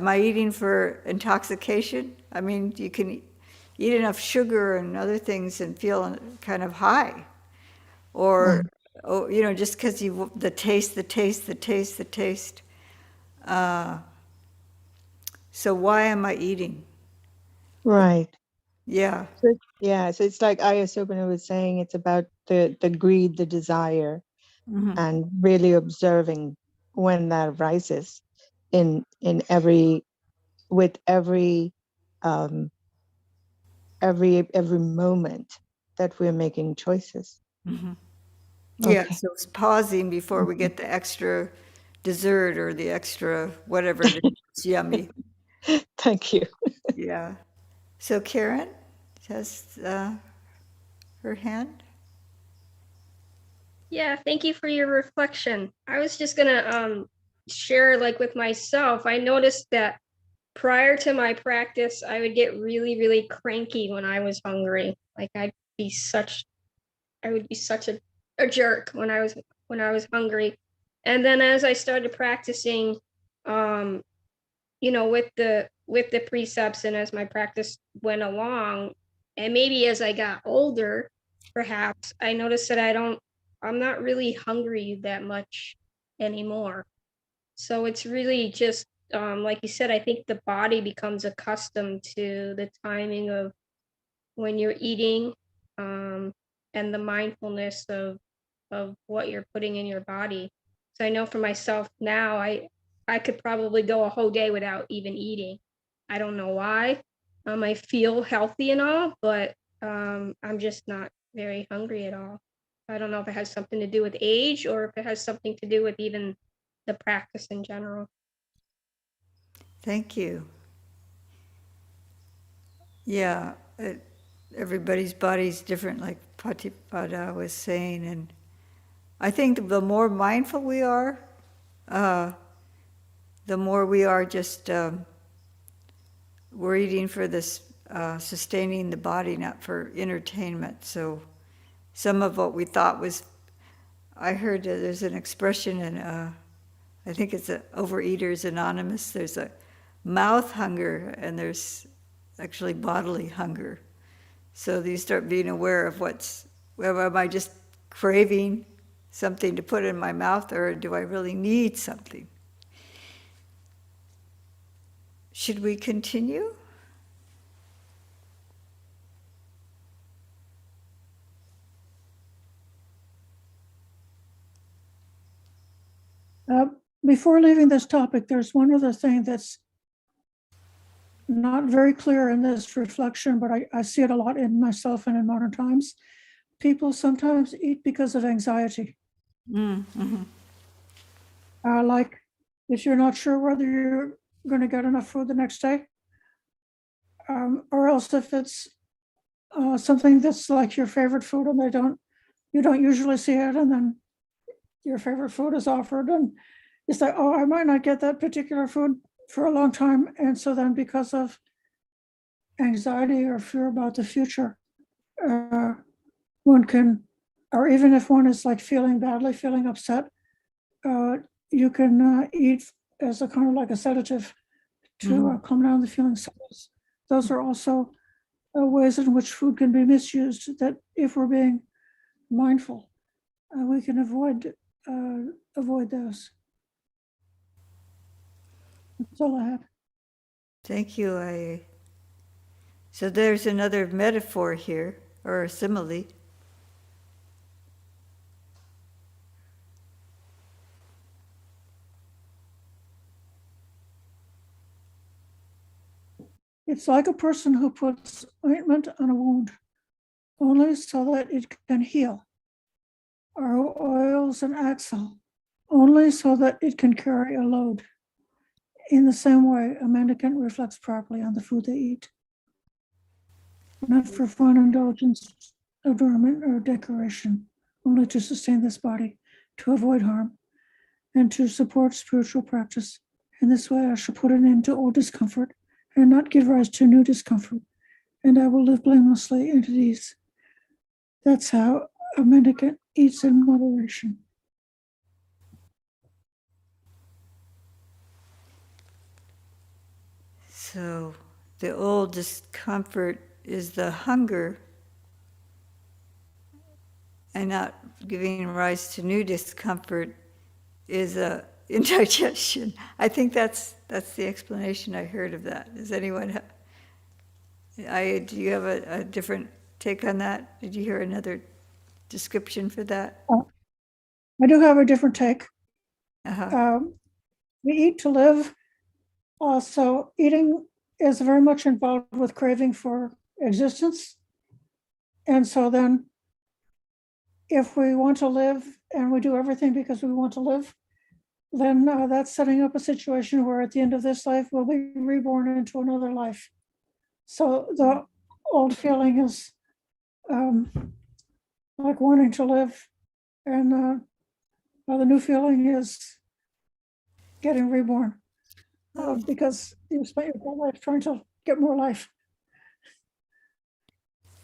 I eating for intoxication? I mean, you can eat enough sugar and other things and feel kind of high. Or, just because the taste. So why am I eating? Right. Yeah. So it's like Ayasopana was saying, it's about the greed, the desire, and really observing when that arises in every with every moment that we're making choices. Mhm. Yeah, Okay. so it's pausing before we get the extra dessert or the extra whatever it is. It's yummy. Thank you. Yeah. So Karen has her hand. Yeah, thank you for your reflection. I was just gonna share like with myself, I noticed that prior to my practice, I would get really, really cranky when I was hungry. Like I would be such a jerk when I was hungry. And then as I started practicing, with the precepts and as my practice went along, and maybe as I got older, perhaps I noticed that I'm not really hungry that much anymore. So it's really just like you said, I think the body becomes accustomed to the timing of when you're eating, and the mindfulness of what you're putting in your body. So I know for myself now, I could probably go a whole day without even eating. I don't know why. I feel healthy and all, but I'm just not very hungry at all. I don't know if it has something to do with age or if it has something to do with even the practice in general. Thank you. Yeah, everybody's body's different, like Patipada was saying, and I think the more mindful we are, the more we are just we're eating for this sustaining the body, not for entertainment. So some of what we thought was, I heard there's an expression in, I think it's Overeaters Anonymous, there's a mouth hunger and there's actually bodily hunger. So you start being aware of whether am I just craving something to put in my mouth or do I really need something? Should we continue? Before leaving this topic, there's one other thing that's not very clear in this reflection, but I see it a lot in myself and in modern times. People sometimes eat because of anxiety. Mm-hmm. Like if you're not sure whether you're going to get enough food the next day, or else if it's something that's like your favorite food and you don't usually see it, and then your favorite food is offered, and it's like, oh, I might not get that particular food for a long time, and so then because of anxiety or fear about the future, one can, or even if one is like feeling badly, feeling upset, you can eat as a kind of like a sedative to calm down the feelings. Those are also ways in which food can be misused, that if we're being mindful, we can avoid those. That's all I have. Thank you. So there's another metaphor here, or a simile. It's like a person who puts ointment on a wound only so that it can heal, or who oils an axle only so that it can carry a load. In the same way, a mendicant reflects properly on the food they eat, not for fun, indulgence, adornment, or decoration, only to sustain this body, to avoid harm, and to support spiritual practice. In this way, I shall put an end to old discomfort and not give rise to new discomfort, and I will live blamelessly into these. That's how a mendicant eats in moderation. So the old discomfort is the hunger and not giving rise to new discomfort is a indigestion. I think that's the explanation I heard of that. Does anyone do you have a different take on that? Did you hear another description for that? I do have a different take. Uh-huh. We eat to live, So eating is very much involved with craving for existence. And so then if we want to live and we do everything because we want to live, then that's setting up a situation where at the end of this life, we'll be reborn into another life. So the old feeling is like wanting to live, and the new feeling is getting reborn because you spent your whole life trying to get more life.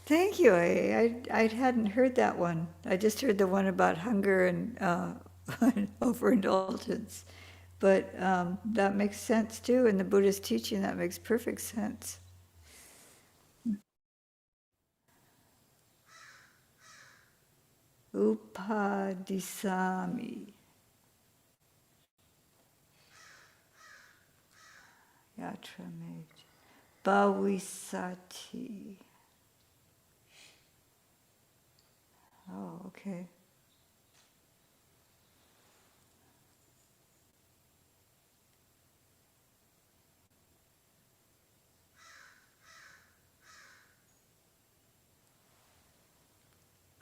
Thank you. I hadn't heard that one. I just heard the one about hunger and overindulgence. But that makes sense too. In the Buddha's teaching, that makes perfect sense. Upadisami. Yatra mage. Bhavisati. Oh, okay.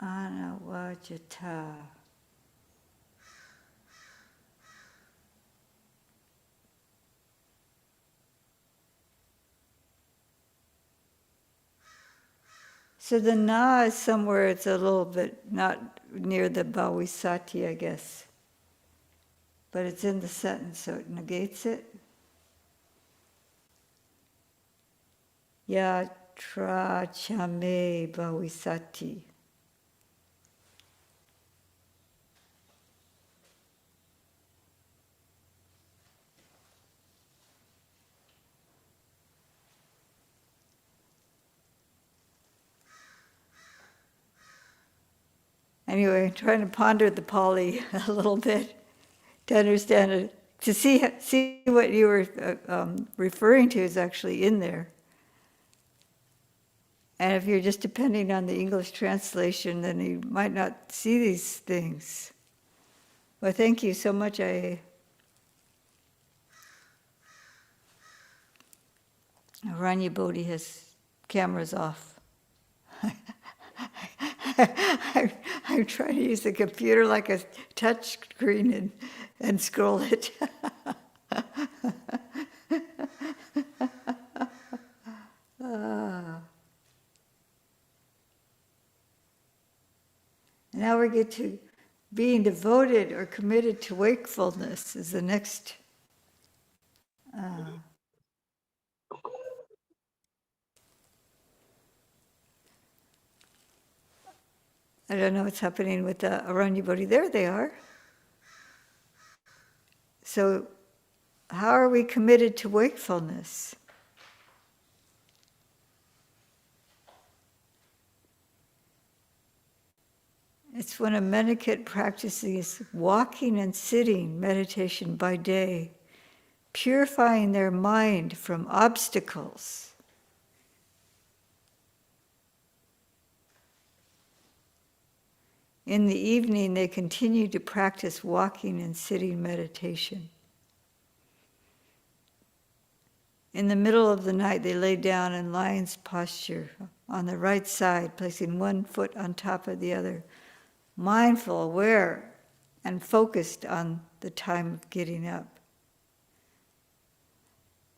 Anawajata. So the na is somewhere, it's a little bit not near the bhavisati, I guess. But it's in the sentence, so it negates it. Yatra chame bhavisati. Anyway, trying to ponder the Pali a little bit to understand it, to see what you were referring to is actually in there. And if you're just depending on the English translation, then you might not see these things. Well, thank you so much. Ranya Bodhi has cameras off. I'm trying to use the computer like a touch screen and scroll it. Now we get to being devoted or committed to wakefulness is the next. I don't know what's happening with the Aranya Bodhi. There they are. So, how are we committed to wakefulness? It's when a mendicant practices walking and sitting meditation by day, purifying their mind from obstacles. In the evening, they continue to practice walking and sitting meditation. In the middle of the night, they lay down in lion's posture on the right side, placing one foot on top of the other, mindful, aware, and focused on the time of getting up.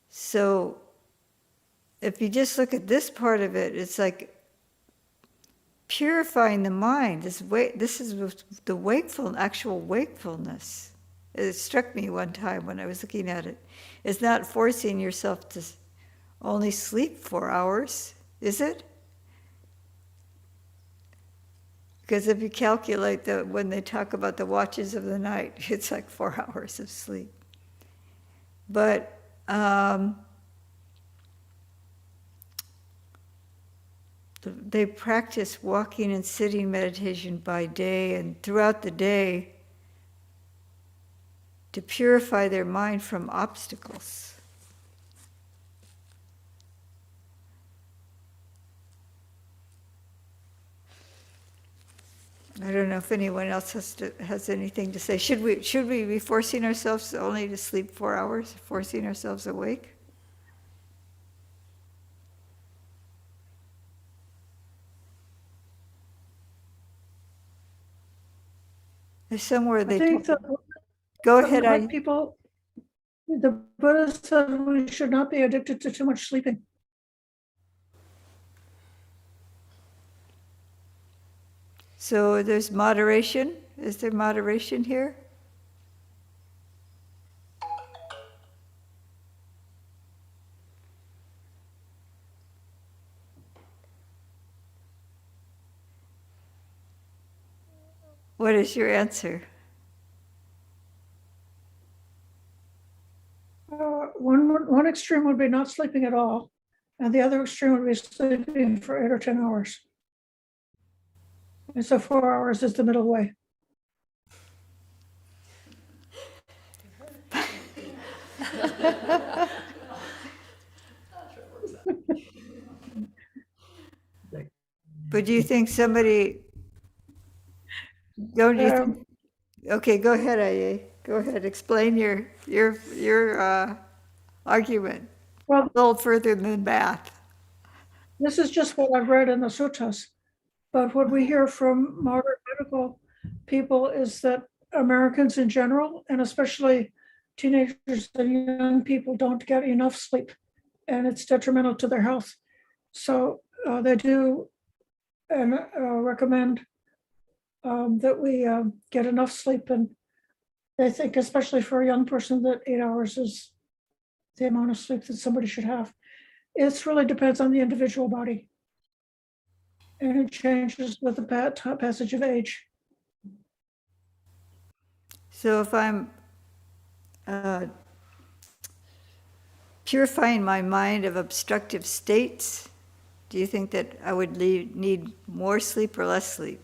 So, if you just look at this part of it, it's like purifying the mind. This is the actual wakefulness. It struck me one time when I was looking at it. It's not forcing yourself to only sleep 4 hours, is it? Because if you calculate when they talk about the watches of the night, it's like 4 hours of sleep. But they practice walking and sitting meditation by day and throughout the day to purify their mind from obstacles. I don't know if anyone else has anything to say. Should we be forcing ourselves only to sleep 4 hours, forcing ourselves awake? There's somewhere I they think that go ahead. like people, the Buddha said we should not be addicted to too much sleeping. So there's moderation. Is there moderation here? What is your answer? One extreme would be not sleeping at all, and the other extreme would be sleeping for 8 or 10 hours. And so 4 hours is the middle way. But do you think somebody? Don't you think? Okay, go ahead, Aye. Go ahead. Explain your argument. Well, A little further than math. this is just what I've read in the suttas. But what we hear from modern medical people is that Americans in general, and especially teenagers and young people, don't get enough sleep, and it's detrimental to their health. So they do and recommend that we get enough sleep. And they think, especially for a young person, that 8 hours is the amount of sleep that somebody should have. It really depends on the individual body. And it changes with the passage of age. So if I'm purifying my mind of obstructive states, do you think that I would need more sleep or less sleep?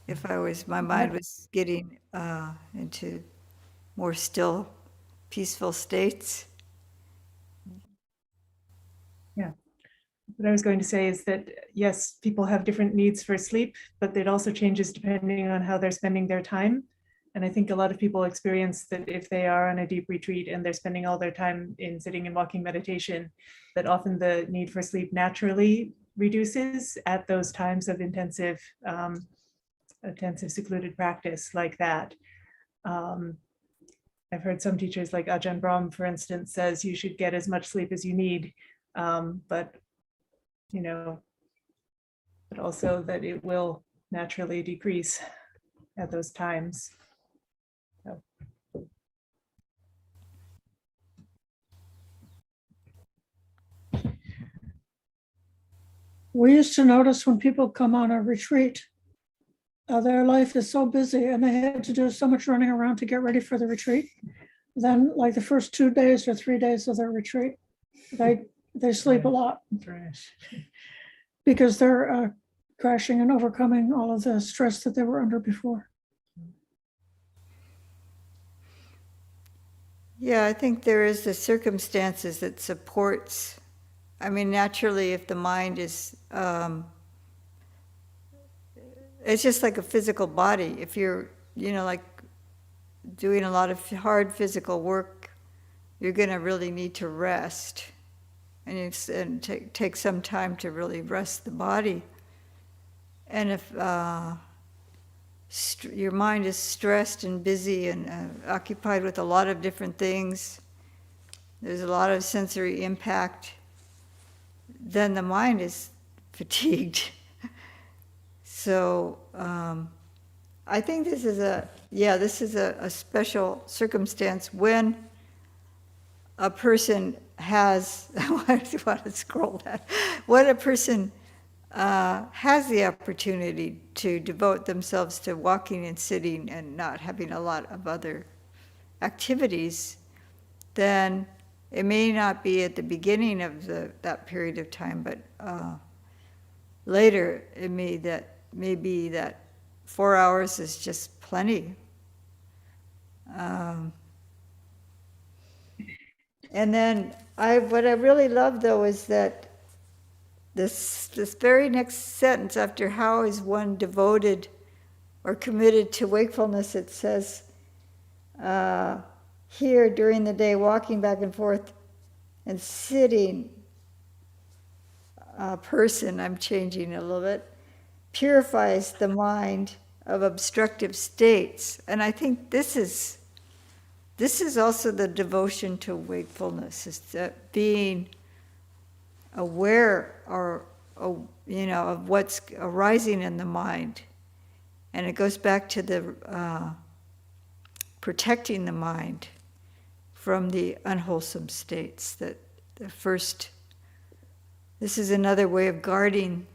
If my mind was getting into more still, peaceful states? Yeah. What I was going to say is that, yes, people have different needs for sleep, but it also changes depending on how they're spending their time. And I think a lot of people experience that if they are on a deep retreat and they're spending all their time in sitting and walking meditation, that often the need for sleep naturally reduces at those times of intensive secluded practice like that. I've heard some teachers like Ajahn Brahm, for instance, says you should get as much sleep as you need, but also that it will naturally decrease at those times. So. We used to notice when people come on a retreat, their life is so busy and they had to do so much running around to get ready for the retreat. Then like the first 2 days or 3 days of their retreat, they sleep a lot because they're crashing and overcoming all of the stress that they were under before. Yeah, I think there is the circumstances that supports. I mean, naturally, if the mind is, it's just like a physical body. If you're, like doing a lot of hard physical work, you're going to really need to rest, and take some time to really rest the body. And if your mind is stressed and busy and occupied with a lot of different things, there's a lot of sensory impact, then the mind is fatigued. So I think this is a special circumstance when a person has, I want to scroll that, when a person has the opportunity to devote themselves to walking and sitting and not having a lot of other activities, then it may not be at the beginning of that period of time, but later it may be that 4 hours is just plenty. And then what I really love though is that this very next sentence after how is one devoted or committed to wakefulness, it says, here during the day, walking back and forth and sitting, person, I'm changing a little bit, purifies the mind of obstructive states. And I think this is also the devotion to wakefulness, is that being aware or of what's arising in the mind. And it goes back to the protecting the mind from the unwholesome states. That the first, this is another way of guarding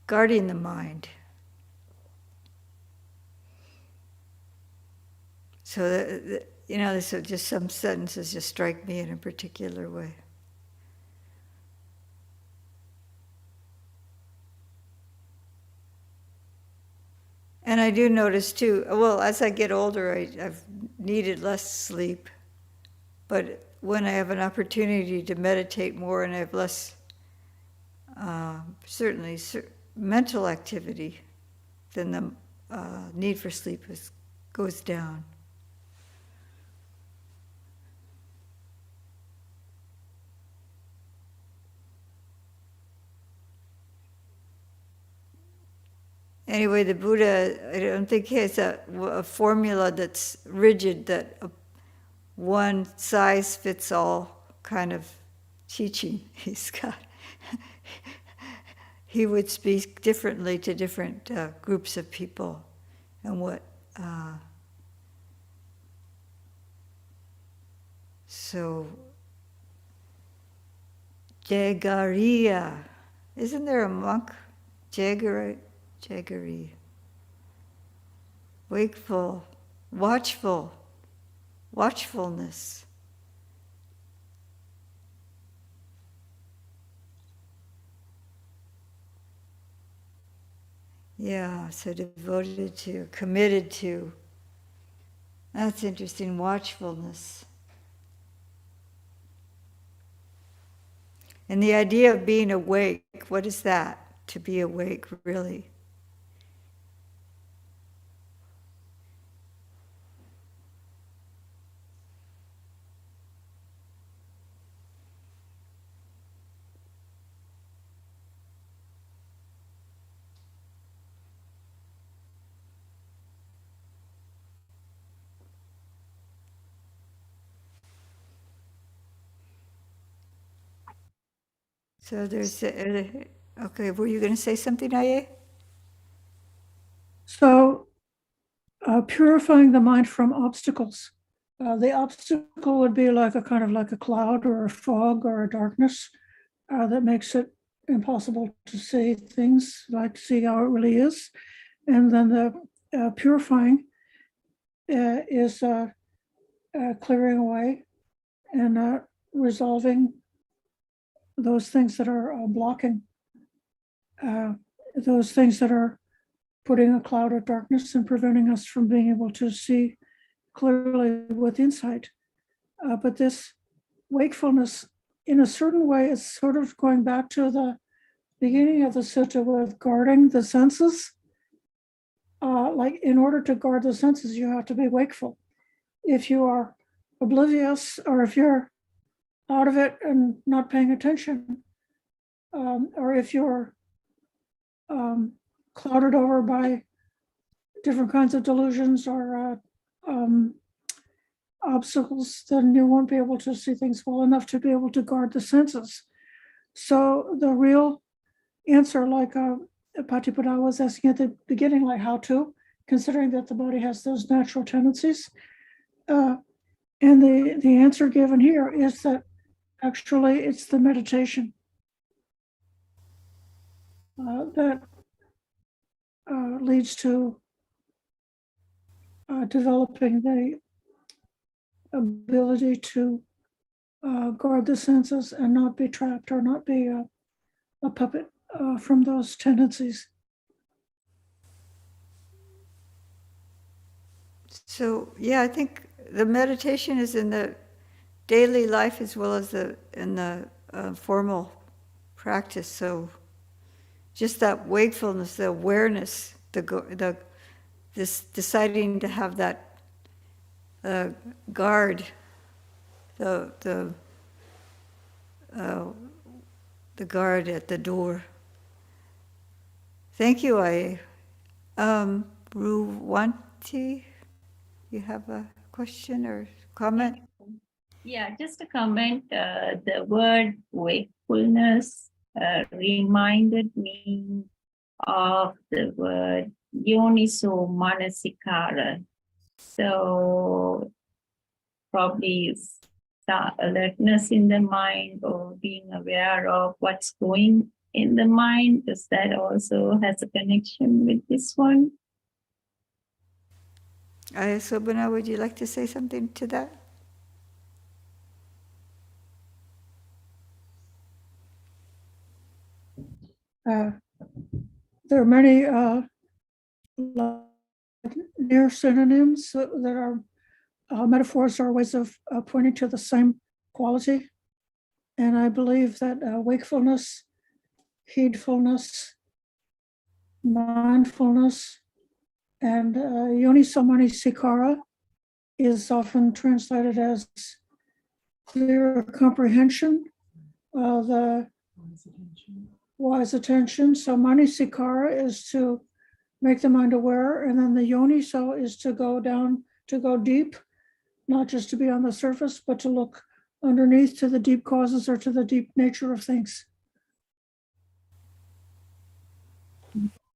the mind. So so just some sentences just strike me in a particular way. And I do notice too, well, as I get older, I've needed less sleep. But when I have an opportunity to meditate more and I have less, certainly mental activity, then the need for sleep goes down. Anyway, the Buddha, I don't think he has a formula that's rigid, that one size fits all kind of teaching he's got. He would speak differently to different groups of people, and what. So, Jagariya, isn't there a monk? Jagari. Wakeful, watchfulness. Yeah, so devoted to, committed to. That's interesting, watchfulness. And the idea of being awake, what is that? To be awake, really? So there's, okay, were you going to say something, Aye? So purifying the mind from obstacles. The obstacle would be like a kind of like a cloud or a fog or a darkness that makes it impossible to see things, like see how it really is. And then the purifying is clearing away and resolving those things that are blocking, those things that are putting a cloud of darkness and preventing us from being able to see clearly with insight. But this wakefulness, in a certain way, is sort of going back to the beginning of the sutta with guarding the senses. Like in order to guard the senses, you have to be wakeful. If you are oblivious, or if you're out of it and not paying attention, or if you're clouded over by different kinds of delusions or obstacles, then you won't be able to see things well enough to be able to guard the senses. So the real answer, like Patipada was asking at the beginning, like how to, considering that the body has those natural tendencies. And the answer given here is that actually it's the meditation that leads to developing the ability to guard the senses and not be trapped or not be a puppet from those tendencies. So, yeah, I think the meditation is in the daily life as well as in the formal practice. So just that wakefulness, the awareness, this deciding to have that guard, the guard at the door. Thank you, Ruwanti, you have a question or comment? Yeah, just a comment. The word wakefulness reminded me of the word yoniso manasikara. So probably it's the alertness in the mind or being aware of what's going in the mind. Does that also has a connection with this one? Sobana, would you like to say something to that? There are many near synonyms that are metaphors or ways of pointing to the same quality. And I believe that wakefulness, heedfulness, mindfulness, and yoniso manasikara is often translated as clear comprehension, the wise attention. So manasikara is to make the mind aware, and then the yoniso is to go down, to go deep, not just to be on the surface, but to look underneath to the deep causes or to the deep nature of things.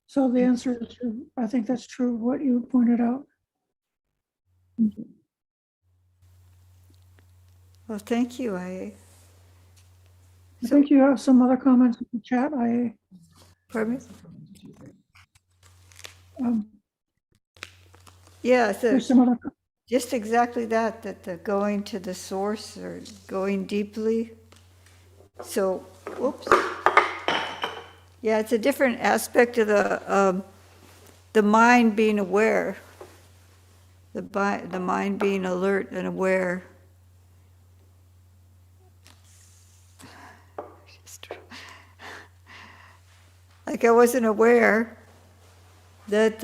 So the answer is, I think that's true, what you pointed out. Well, thank you, I think you have some other comments in the chat. Pardon me? Yeah, so There's some other. just exactly that the going to the source or going deeply. So, whoops. Yeah, it's a different aspect of the mind being aware, the mind being alert and aware. Like I wasn't aware that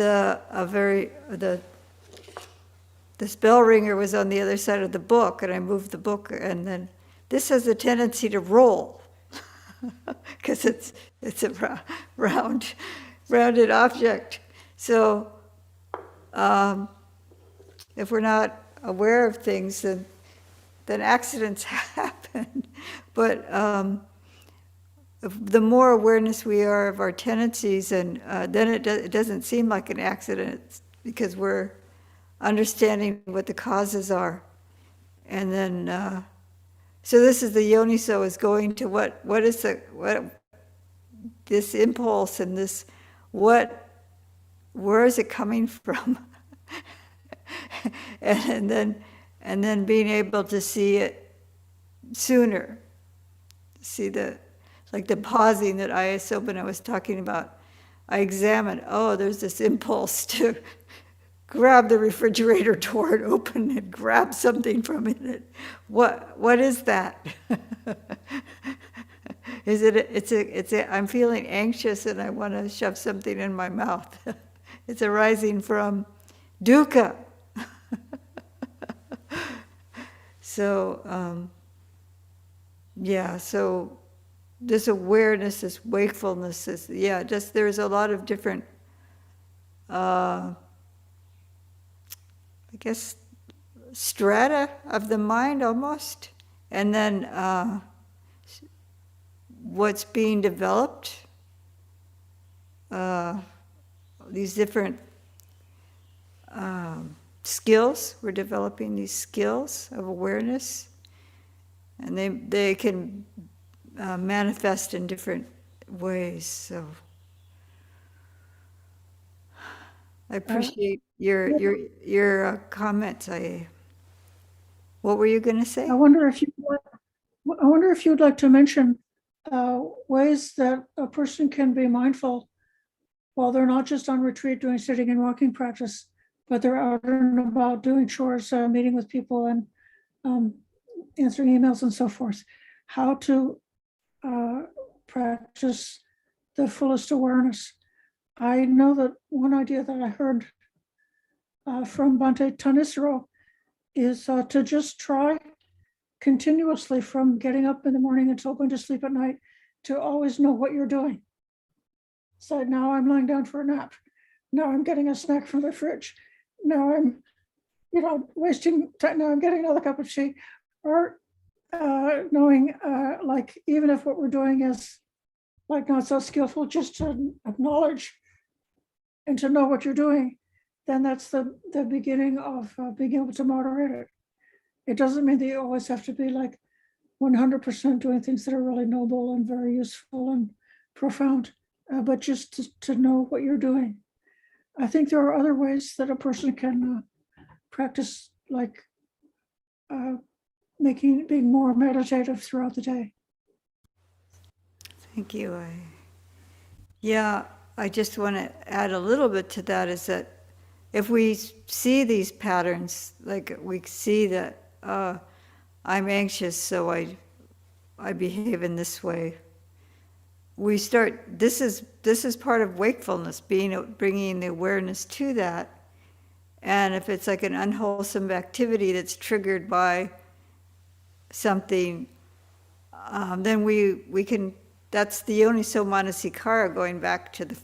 this bell ringer was on the other side of the book, and I moved the book, and then this has a tendency to roll because it's a rounded object. So if we're not aware of things, then accidents happen. But the more awareness we are of our tendencies, and then it doesn't seem like an accident because we're understanding what the causes are. And then, so this is the yoniso is going to what is this impulse and this, where is it coming from? and then being able to see it sooner, see like the pausing that Sobana was talking about. I examined, there's this impulse to grab the refrigerator door and open and grab something from it. What is that? Is it? I'm feeling anxious and I want to shove something in my mouth. It's arising from dukkha. So so this awareness, this wakefulness, there's a lot of different, I guess, strata of the mind almost. And then what's being developed, these different skills, we're developing these skills of awareness, and they can manifest in different ways. So I appreciate your comments. What were you going to say? I wonder if you'd like to mention ways that a person can be mindful while they're not just on retreat doing sitting and walking practice, but they're out and about doing chores, meeting with people, and answering emails and so forth. How to practice the fullest awareness. I know that one idea that I heard from Bhante Tanisaro is to just try continuously from getting up in the morning until going to sleep at night to always know what you're doing. So now I'm lying down for a nap. Now I'm getting a snack from the fridge. Now I'm, wasting time. Now I'm getting another cup of tea. Or knowing, like, even if what we're doing is like not so skillful, just to acknowledge and to know what you're doing, then that's the beginning of being able to moderate it. It doesn't mean that you always have to be like 100% doing things that are really noble and very useful and profound, but just to know what you're doing. I think there are other ways that a person can practice, like being more meditative throughout the day. Thank you. I just want to add a little bit to that, is that if we see these patterns, like we see that I'm anxious, so I behave in this way. We start. This is part of wakefulness, bringing the awareness to that. And if it's like an unwholesome activity that's triggered by something, then we can. That's the Yoniso Manasikara, going back to the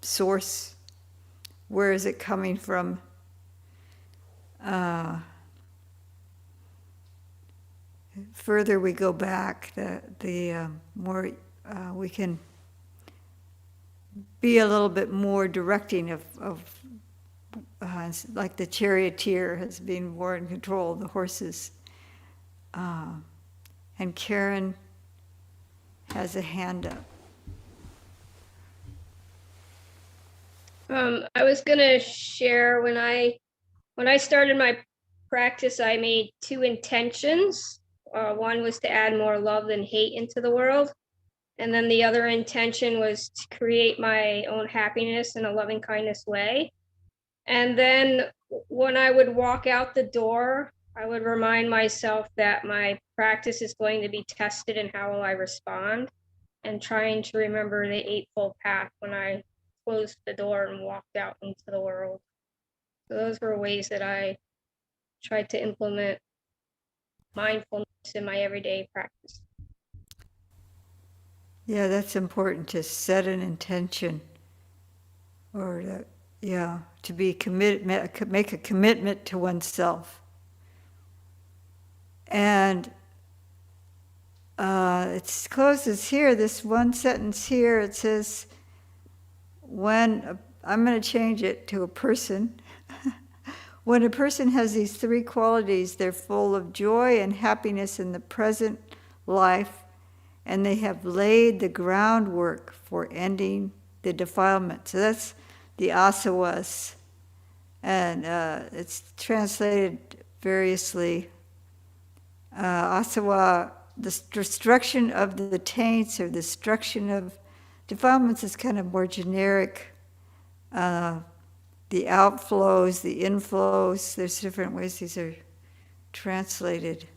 source. Where is it coming from? Further we go back, the more we can be a little bit more directing of like the charioteer has been more in control of the horses. And Karen has a hand up. I was gonna share when I started my practice, I made 2 intentions. One was to add more love than hate into the world. And then the other intention was to create my own happiness in a loving kindness way. And then when I would walk out the door, I would remind myself that my practice is going to be tested in how will I respond, and trying to remember the Eightfold Path when I closed the door and walked out into the world. So those were ways that I tried to implement mindfulness in my everyday practice. Yeah, that's important, to set an intention, or to be committed, make a commitment to oneself. And it closes here, this one sentence here, it says, I'm going to change it to a person. When a person has these 3 qualities, they're full of joy and happiness in the present life, and they have laid the groundwork for ending the defilement. So that's the asavas. And it's translated variously. Asava, the destruction of the taints, or the destruction of defilements, is kind of more generic. The outflows, the inflows, there's different ways these are translated.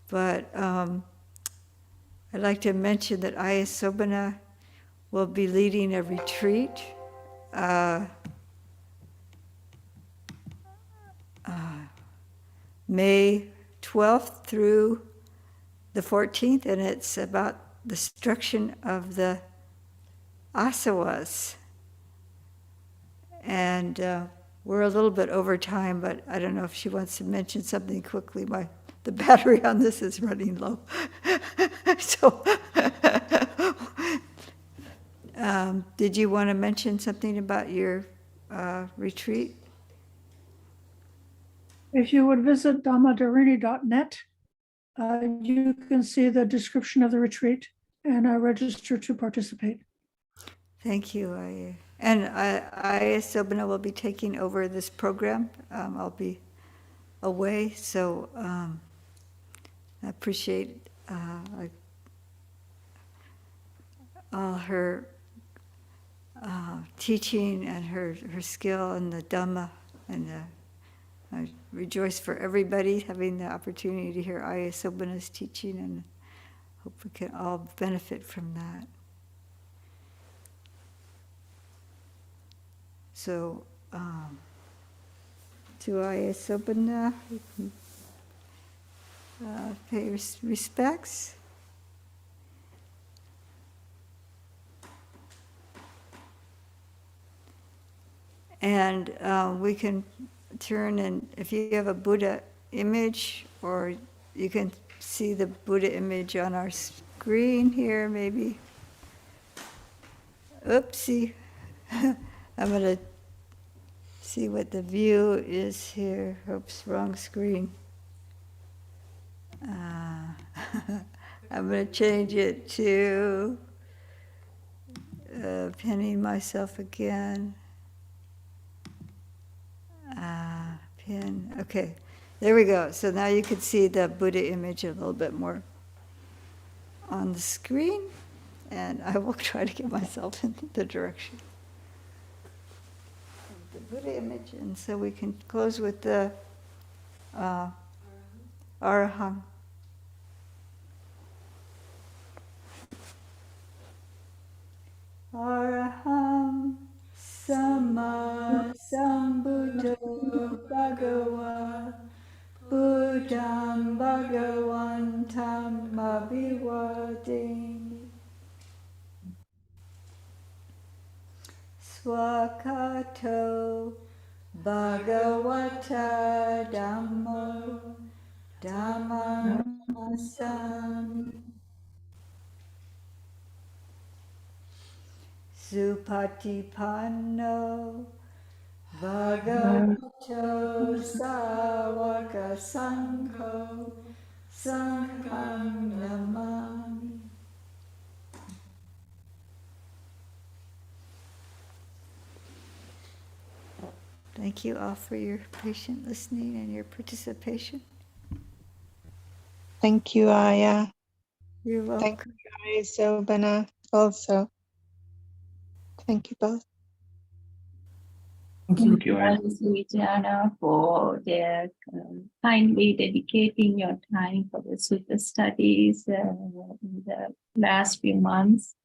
But I'd like to mention that Ayasobana will be leading a retreat May 12th through the 14th, and it's about the destruction of the asavas. And we're a little bit over time, but I don't know if she wants to mention something quickly. The battery on this is running low. So, did you want to mention something about your retreat? If you would visit Dhammadharini.net, you can see the description of the retreat and register to participate. Thank you. Sobana will be taking over this program. I'll be away, so I appreciate all her teaching and her skill in the Dhamma, and I rejoice for everybody having the opportunity to hear Ayasobana's teaching, Hope we can all benefit from that. So, to Ayasobana, pay respects. And we can turn, and if you have a Buddha image, or you can see the Buddha image on our screen here, maybe. Oopsie. I'm going to see what the view is here. Oops, wrong screen. I'm going to change it to pinning myself again. Pin. Okay, there we go. So now you can see the Buddha image a little bit more on the screen, and I will try to get myself in the direction of the Buddha image. And so we can close with the Arahant. Araham Sama Sambuddho Bhagava Buddham Bhagavantam Abhivademi Swakato Bhagavata Dhammo Dhammamasami Supatipanno Bhagavato Savaka Sangho Sangham Namami. Thank you all for your patient listening and your participation. Thank you, Aya. You're welcome. Thank you, Ayasobana, also. Thank you both. Thank you, Alice Vijana, for their kindly dedicating your time for the Sutta studies in the last few months.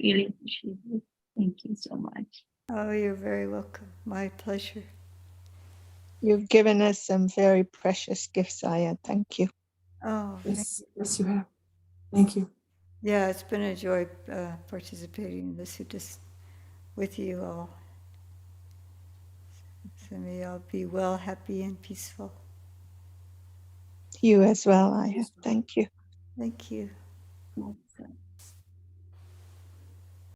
Really appreciate it. Thank you so much. Oh, you're very welcome. My pleasure. You've given us some very precious gifts, Aya. Thank you. Oh, Yes, yes, you have. Thank you. yeah, it's been a joy participating in the suttas with you all. So may you all be well, happy, and peaceful. You as well, Aya. Thank you. Thank you.